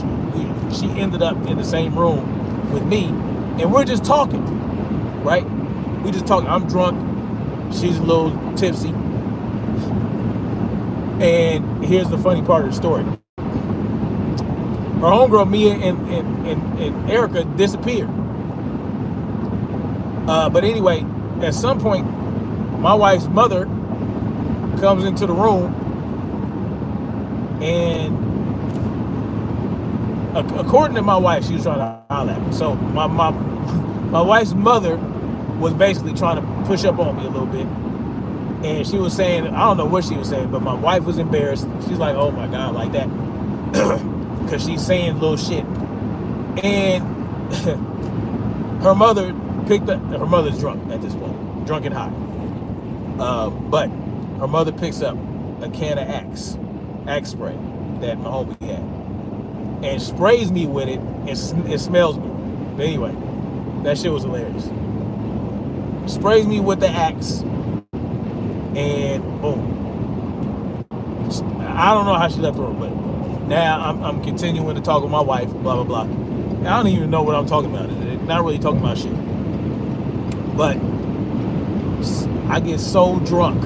she ended up in the same room with me, and we're just talking, right? We just talking. I'm drunk. She's a little tipsy. And here's the funny part of the story. Her homegirl, Mia, and Erica disappeared. But anyway, at some point, my wife's mother comes into the room, and according to my wife, she was trying to holler at me. So my wife's mother was basically trying to push up on me a little bit. And she was saying, I don't know what she was saying, but my wife was embarrassed. She's like, oh my God, like that. Because she's saying little shit. And her mother picked up, her mother's drunk at this point, drunk and high. But her mother picks up a can of Axe spray that my homie had, and sprays me with it, and it smells me. But anyway, that shit was hilarious. Sprays me with the Axe, and boom. I don't know how she left the room, but now I'm continuing to talk with my wife, blah, blah, blah. I don't even know what I'm talking about. Not really talking about shit. But I get so drunk,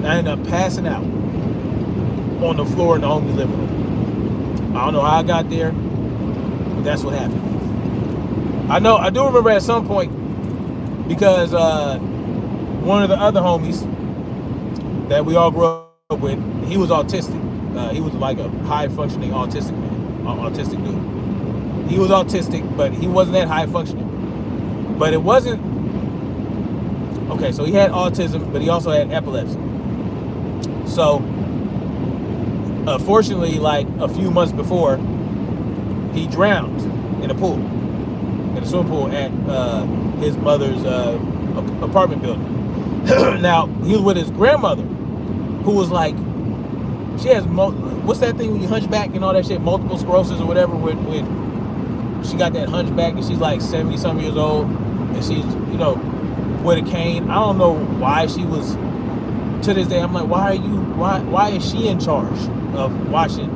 I end up passing out on the floor in the homie living room. I don't know how I got there, but that's what happened. I do remember at some point, because one of the other homies that we all grew up with, he was autistic. He was like a high-functioning autistic man, autistic dude. He was autistic, but he wasn't that high-functioning. But it wasn't... Okay, so he had autism, but he also had epilepsy. So, fortunately, like a few months before, he drowned in a pool, in a swimming pool at his mother's apartment building. Now, he was with his grandmother, who was like, she has, what's that thing when you hunchback and all that shit, multiple sclerosis or whatever, when she got that hunchback and she's like 70-something years old, and she's, you know, with a cane. I don't know why she was, to this day, I'm like, why is she in charge of watching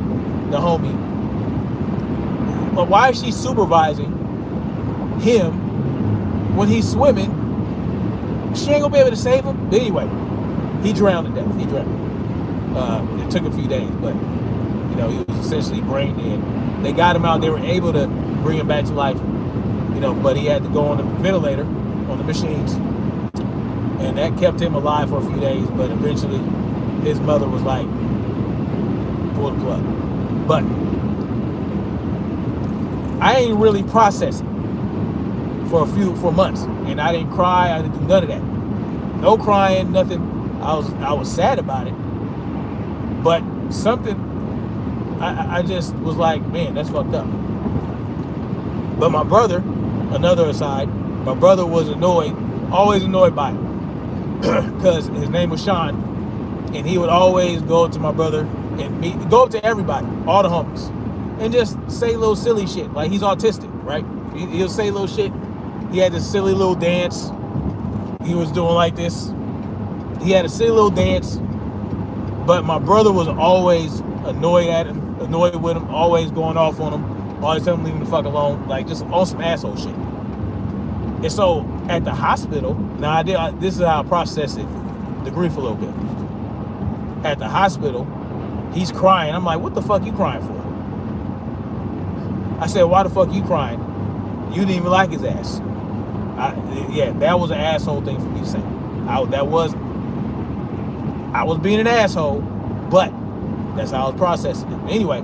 the homie? But why is she supervising him when he's swimming? She ain't gonna be able to save him. But anyway, he drowned to death. He drowned. It took a few days, but you know, he was essentially brain dead. They got him out. They were able to bring him back to life, you know, but he had to go on the ventilator, on the machines, and that kept him alive for a few days. But eventually, his mother was like, pull the plug. But I ain't really processing for months, and I didn't cry. I didn't do none of that. No crying, nothing. I was sad about it, but something. I just was like, man, that's fucked up. But my brother, another aside, my brother was annoyed, always annoyed by him, because his name was Sean, and he would always go up to my brother and go up to everybody, all the homies, and just say little silly shit. Like, he's autistic, right? He'll say little shit. He had this silly little dance. He was doing like this. He had a silly little dance, but my brother was always annoyed at him, annoyed with him, always going off on him, always telling him leave him the fuck alone, like just on some asshole shit. And so at the hospital, now this is how I processed it, the grief a little bit. At the hospital, he's crying. I'm like, what the fuck you crying for? I said, why the fuck you crying? You didn't even like his ass. Yeah, that was an asshole thing for me to say. I was being an asshole, but that's how I was processing it. Anyway,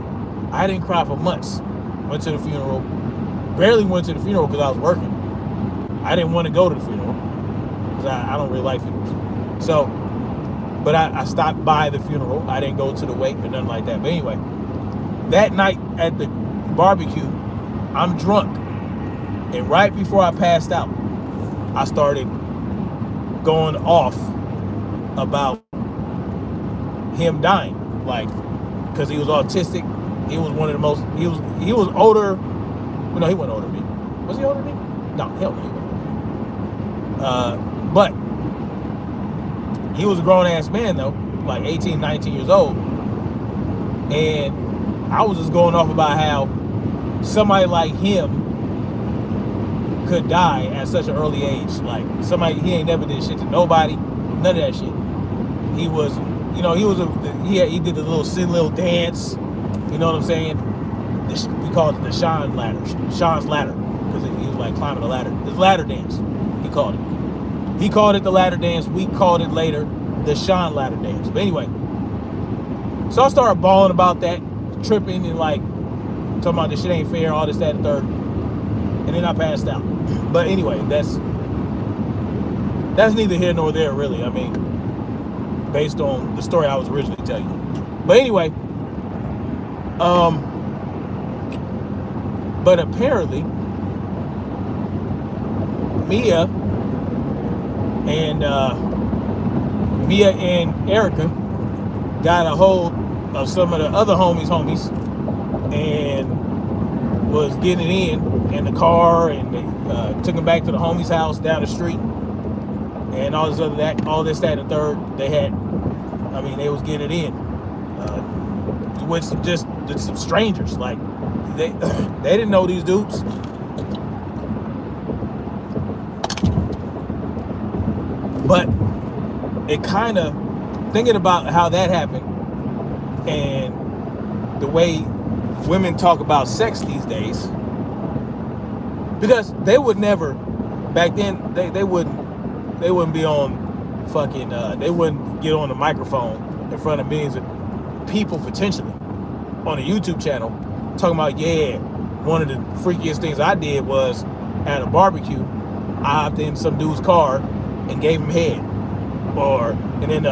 I didn't cry for months. Went to the funeral. Barely went to the funeral because I was working. I didn't want to go to the funeral because I don't really like funerals. So, but I stopped by the funeral. I didn't go to the wake or nothing like that. But anyway, that night at the barbecue, I'm drunk. And right before I passed out, I started going off about him dying. Like, because he was autistic. He was one of the most, he was older. Well, no, he wasn't older than me. Was he older than me? No, hell no, he wasn't older than me. But he was a grown-ass man, though, like 18, 19 years old. And I was just going off about how somebody like him could die at such an early age. Like, somebody, he ain't never did shit to nobody, none of that shit. He was, you know, he did the little silly little dance, you know what I'm saying? We called it the Sean's ladder, because he was like climbing the ladder. His ladder dance, he called it. He called it the ladder dance. We called it later the Sean ladder dance. But anyway, so I started bawling about that, tripping and like talking about this shit ain't fair, all this, that, and third. And then I passed out. But anyway, that's neither here nor there, really. I mean, based on the story I was originally telling you. But anyway, but apparently Mia and Erica got a hold of some of the other homies and was getting in the car, and they took them back to the homie's house down the street and all this, that, and the third. They was getting it in with some strangers. Like they didn't know these dudes. But it kind of, thinking about how that happened and the way women talk about sex these days, because they would never, back then, they wouldn't be on fucking, they wouldn't get on the microphone in front of millions of people potentially on a YouTube channel talking about, yeah, one of the freakiest things I did was at a barbecue, I hopped in some dude's car and gave him head, and then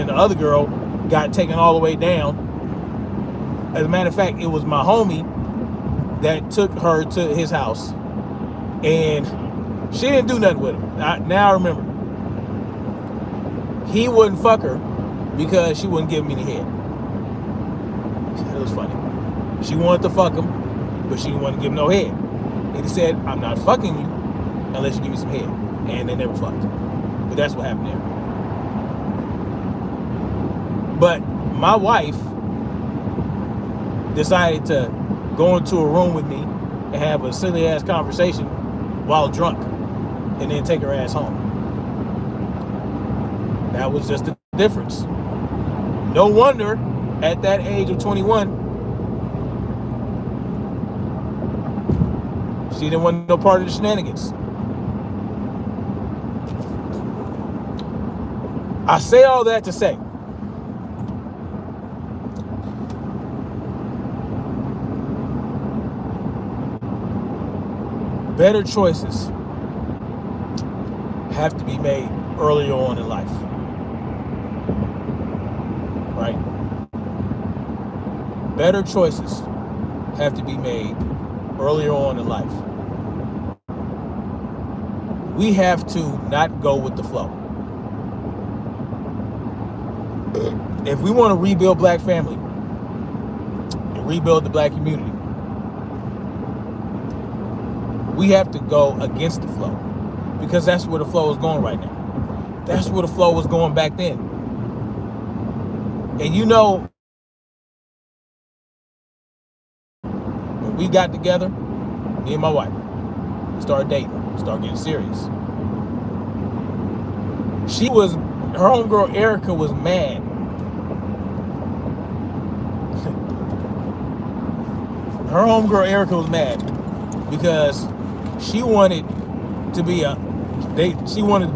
the other girl got taken all the way down. As a matter of fact, it was my homie that took her to his house, and she didn't do nothing with him. Now I remember. He wouldn't fuck her because she wouldn't give him any head. It was funny. She wanted to fuck him, but she didn't want to give him no head. And he said, I'm not fucking you unless you give me some head. And they never fucked. But that's what happened there. But my wife decided to go into a room with me and have a silly ass conversation while drunk, and then take her ass home. That was just the difference. No wonder at that age of 21, she didn't want no part of the shenanigans. I say all that to say, better choices have to be made earlier on in life, right? Better choices have to be made earlier on in life. We have to not go with the flow. If we want to rebuild black family and rebuild the black community, we have to go against the flow, because that's where the flow is going right now. That's where the flow was going back then. And you know, when we got together, me and my wife started dating, started getting serious. Her homegirl Erica was mad. Her homegirl Erica was mad because she wanted to be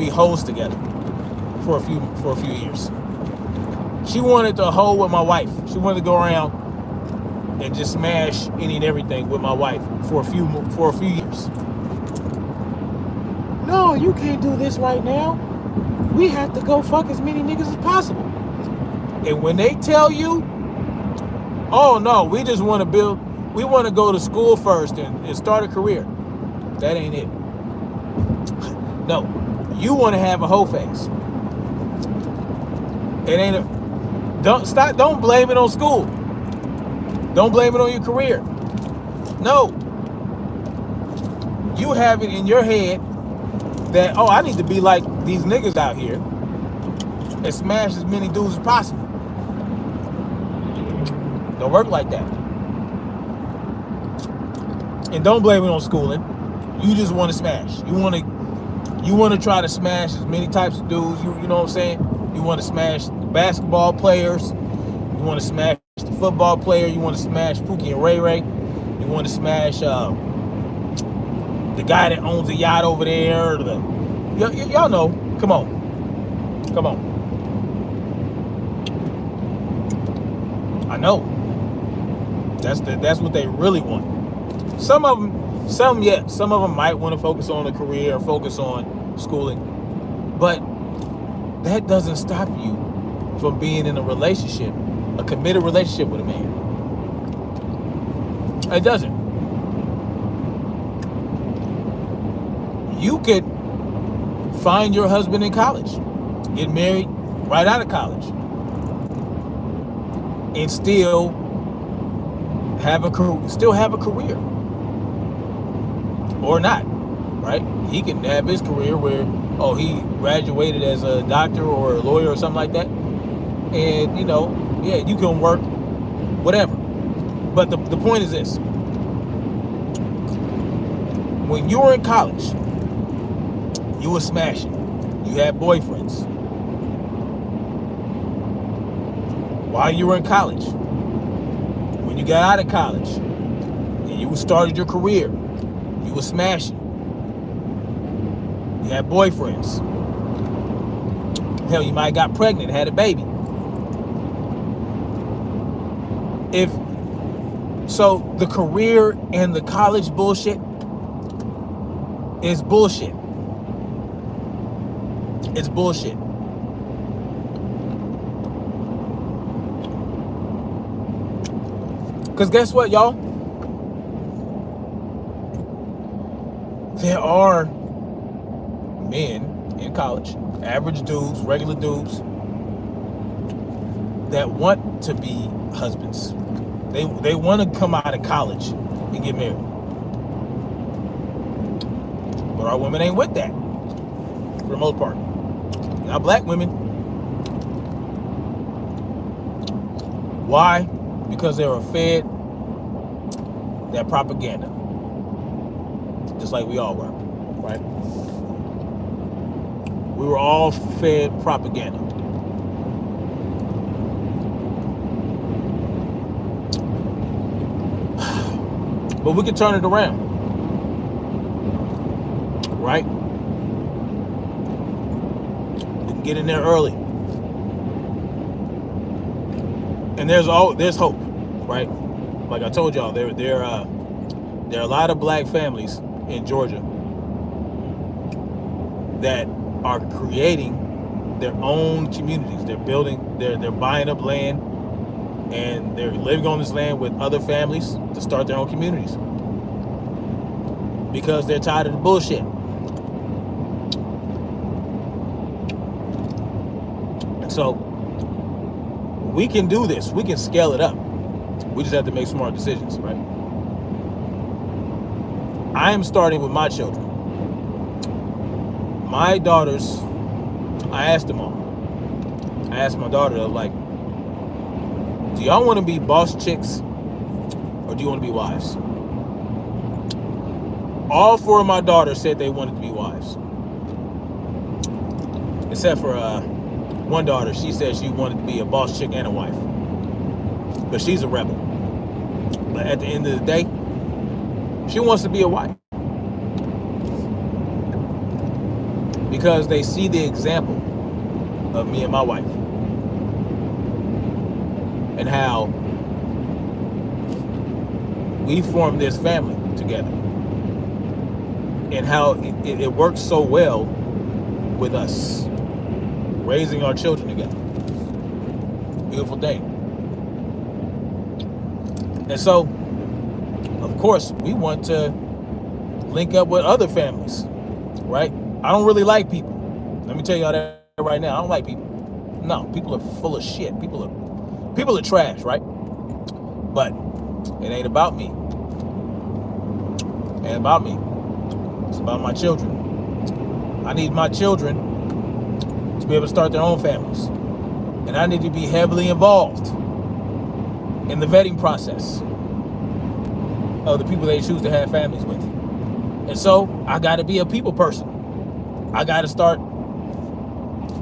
hoes together for a few years. She wanted to hoe with my wife. She wanted to go around and just smash any and everything with my wife for a few years. No, you can't do this right now. We have to go fuck as many niggas as possible. And when they tell you, oh no, we just want to we want to go to school first and start a career, that ain't it. No, you want to have a hoe face. It ain't don't blame it on school. Don't blame it on your career. No. You have it in your head that, oh, I need to be like these niggas out here and smash as many dudes as possible. Don't work like that. And don't blame it on schooling. You just want to smash. You want to try to smash as many types of dudes. You know what I'm saying? You want to smash the basketball players. You want to smash the football player. You want to smash Pookie and Ray Ray. You want to smash the guy that owns a yacht over there. Y'all know. Come on. I know. That's what they really want. Some of them might want to focus on a career or focus on schooling, but that doesn't stop you from being in a relationship, a committed relationship with a man. It doesn't. You could find your husband in college, get married right out of college, and still have a career, or not, right? He can have his career where, he graduated as a doctor or a lawyer or something like that, and you can work whatever. But the point is this: when you were in college, you were smashing, you had boyfriends. While you were in college, when you got out of college and you started your career, you were smashing. You had boyfriends. Hell, you might have got pregnant, had a baby. So the career and the college bullshit is bullshit. It's bullshit. Because guess what, y'all? There are men in college, average dudes, regular dudes, that want to be husbands. They want to come out of college and get married. But our women ain't with that, for the most part. Now, black women. Why? Because they were fed that propaganda. Just like we all were, right? We were all fed propaganda. But we can turn it around, right? We can get in there early. And there's hope, right? Like I told y'all, there are a lot of black families in Georgia that are creating their own communities. They're buying up land, and they're living on this land with other families to start their own communities because they're tired of the bullshit. And so we can do this. We can scale it up. We just have to make smart decisions, right? I am starting with my children. My daughters, I asked them all. I asked my daughter, I was like, do y'all want to be boss chicks or do you want to be wives? All four of my daughters said they wanted to be wives. Except for one daughter, she said she wanted to be a boss chick and a wife. But she's a rebel. But at the end of the day, she wants to be a wife. Because they see the example of me and my wife. And how we formed this family together. And how it works so well with us raising our children together. Beautiful thing. And so, of course, we want to link up with other families, right? I don't really like people. Let me tell y'all that right now. I don't like people. No, people are full of shit. People are trash, right? But it ain't about me. It ain't about me. It's about my children. I need my children to be able to start their own families. And I need to be heavily involved in the vetting process of the people they choose to have families with. And so I got to be a people person. I got to start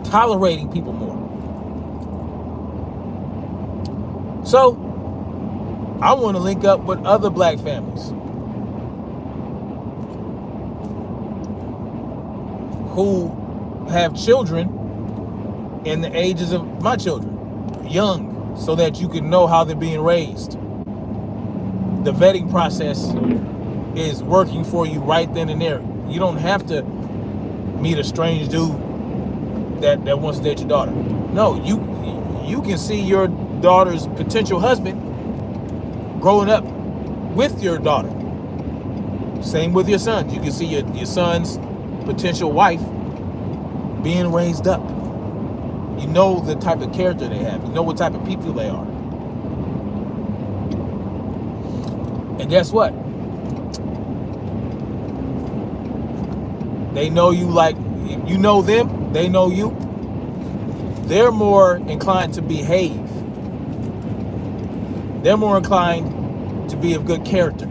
tolerating people more. So I want to link up with other black families who have children in the ages of my children, young, so that you can know how they're being raised. The vetting process is working for you right then and there. You don't have to meet a strange dude that wants to date your daughter. No, you can see your daughter's potential husband growing up with your daughter. Same with your sons. You can see your son's potential wife being raised up. You know the type of character they have. You know what type of people they are. And guess what? They know you like, you know them, they know you. They're more inclined to behave. They're more inclined to be of good character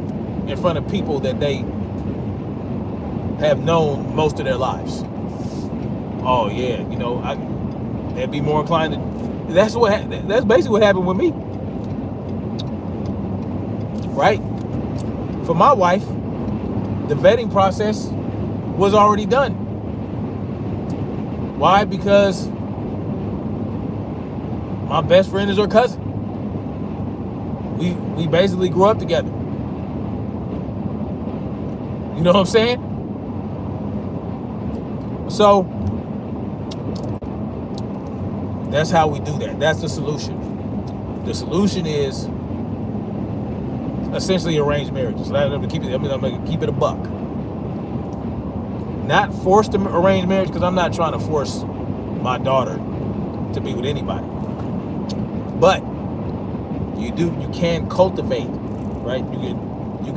in front of people that they have known most of their lives. Oh yeah, you know, they'd be more inclined to. That's basically what happened with me, right? For my wife, the vetting process was already done. Why? Because my best friend is her cousin. We basically grew up together. You know what I'm saying? So that's how we do that. That's the solution. The solution is essentially arranged marriages. I'm going to keep it a buck. Not forced arranged marriage, because I'm not trying to force my daughter to be with anybody. But you can cultivate, right? You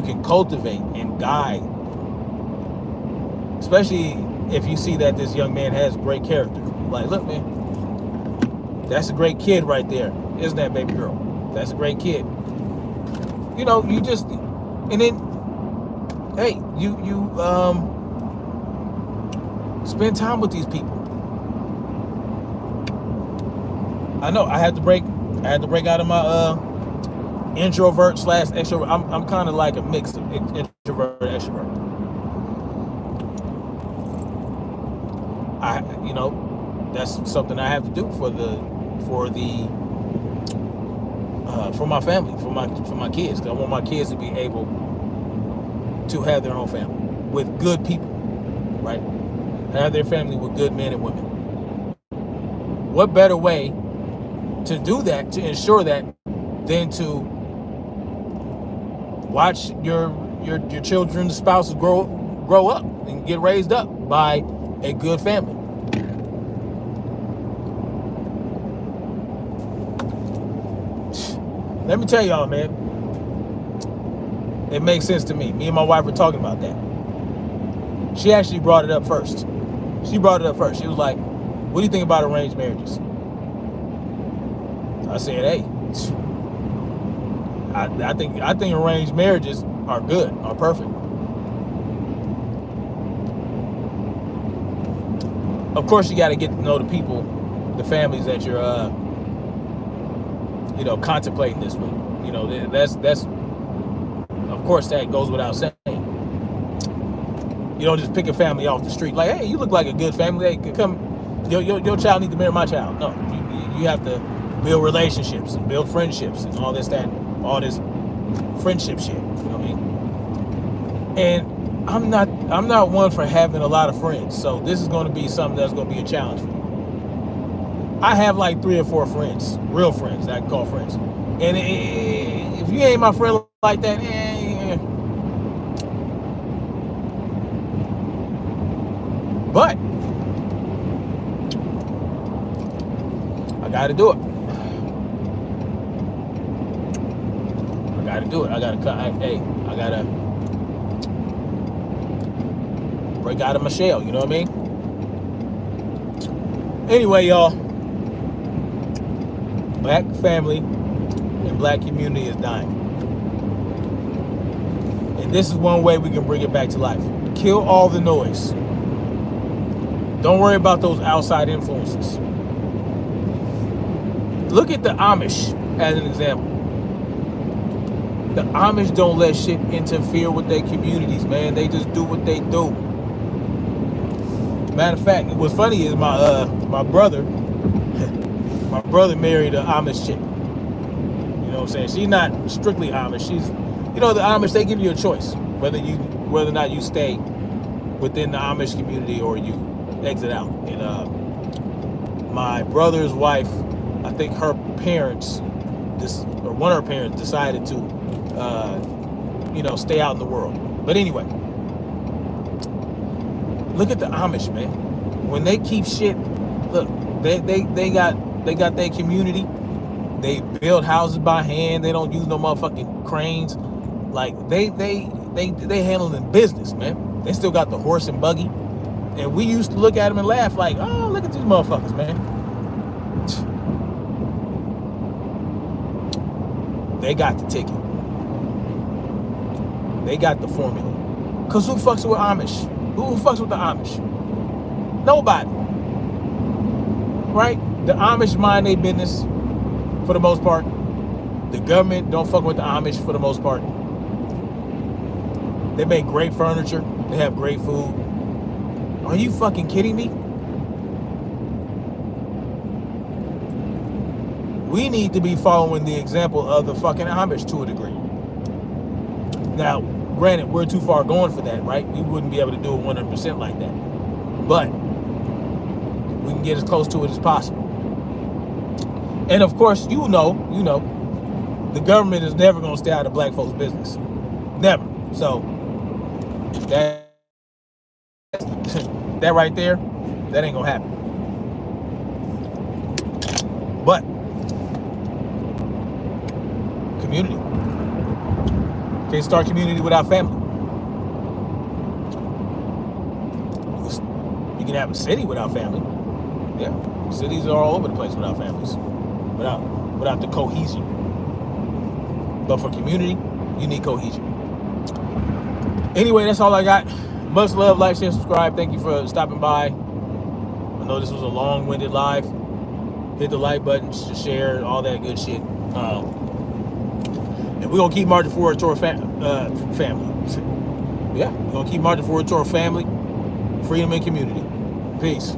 can cultivate and guide, especially if you see that this young man has great character. Like, look, man, that's a great kid right there, isn't that, baby girl? That's a great kid. You know, you just, and then, hey, you spend time with these people. I know I had to break out of my introvert / extrovert. I'm kind of like a mix of introvert and extrovert. You know, that's something I have to do for my family, for my kids. 'Cause I want my kids to be able to have their own family with good people, right? Have their family with good men and women. What better way to do that, to ensure that, than to watch your children's spouses grow up and get raised up by a good family. Let me tell y'all, man, it makes sense to me. Me and my wife were talking about that. She actually brought it up first. She was like, what do you think about arranged marriages? I said, hey, I think arranged marriages are good, are perfect. Of course, you got to get to know the people, the families that you're, contemplating this with. You know, that's of course that goes without saying. You don't just pick a family off the street like, hey, you look like a good family. Hey, come, your child needs to marry my child. No, you have to build relationships and build friendships and all this friendship shit. You know what I mean? And I'm not one for having a lot of friends, so this is going to be something that's going to be a challenge for me. I have like 3 or 4 friends, real friends that I can call friends. And if you ain't my friend like that, but I got to do it. I got to break out of my shell, you know what I mean? Anyway, y'all, black family and black community is dying. And this is one way we can bring it back to life. Kill all the noise. Don't worry about those outside influences. Look at the Amish as an example. The Amish don't let shit interfere with their communities, man. They just do what they do. Matter of fact, what's funny is my brother My brother married an Amish chick. You know what I'm saying? She's not strictly Amish. She's, you know, the Amish, they give you a choice whether or not you stay within the Amish community or you exit out. And my brother's wife, I think her parents, or one of her parents, decided to, you know, stay out in the world. But anyway, look at the Amish, man. When they keep shit, look, they got their community. They build houses by hand. They don't use no motherfucking cranes. Like they handling business, man. They still got the horse and buggy. And we used to look at them and laugh like, oh, look at these motherfuckers, man. They got the ticket. They got the formula. Cause who fucks with Amish? Who fucks with the Amish? Nobody. Right? The Amish mind their business for the most part. The government don't fuck with the Amish for the most part. They make great furniture. They have great food. Are you fucking kidding me? We need to be following the example of the fucking Amish to a degree. Now, granted, we're too far gone for that, right? We wouldn't be able to do it 100% like that. But we can get as close to it as possible. And of course, you know, the government is never going to stay out of black folks' business. Never. So that right there, that ain't gonna happen. But community. Can't start community without family. You can have a city without family. Yeah, cities are all over the place without families, without the cohesion. But for community, you need cohesion. Anyway, that's all I got. Much love, like, share, subscribe. Thank you for stopping by. I know this was a long-winded live. Hit the like button, share, all that good shit. And we're going to keep marching forward to our family. Yeah, we're going to keep marching forward to our family, freedom, and community. Peace.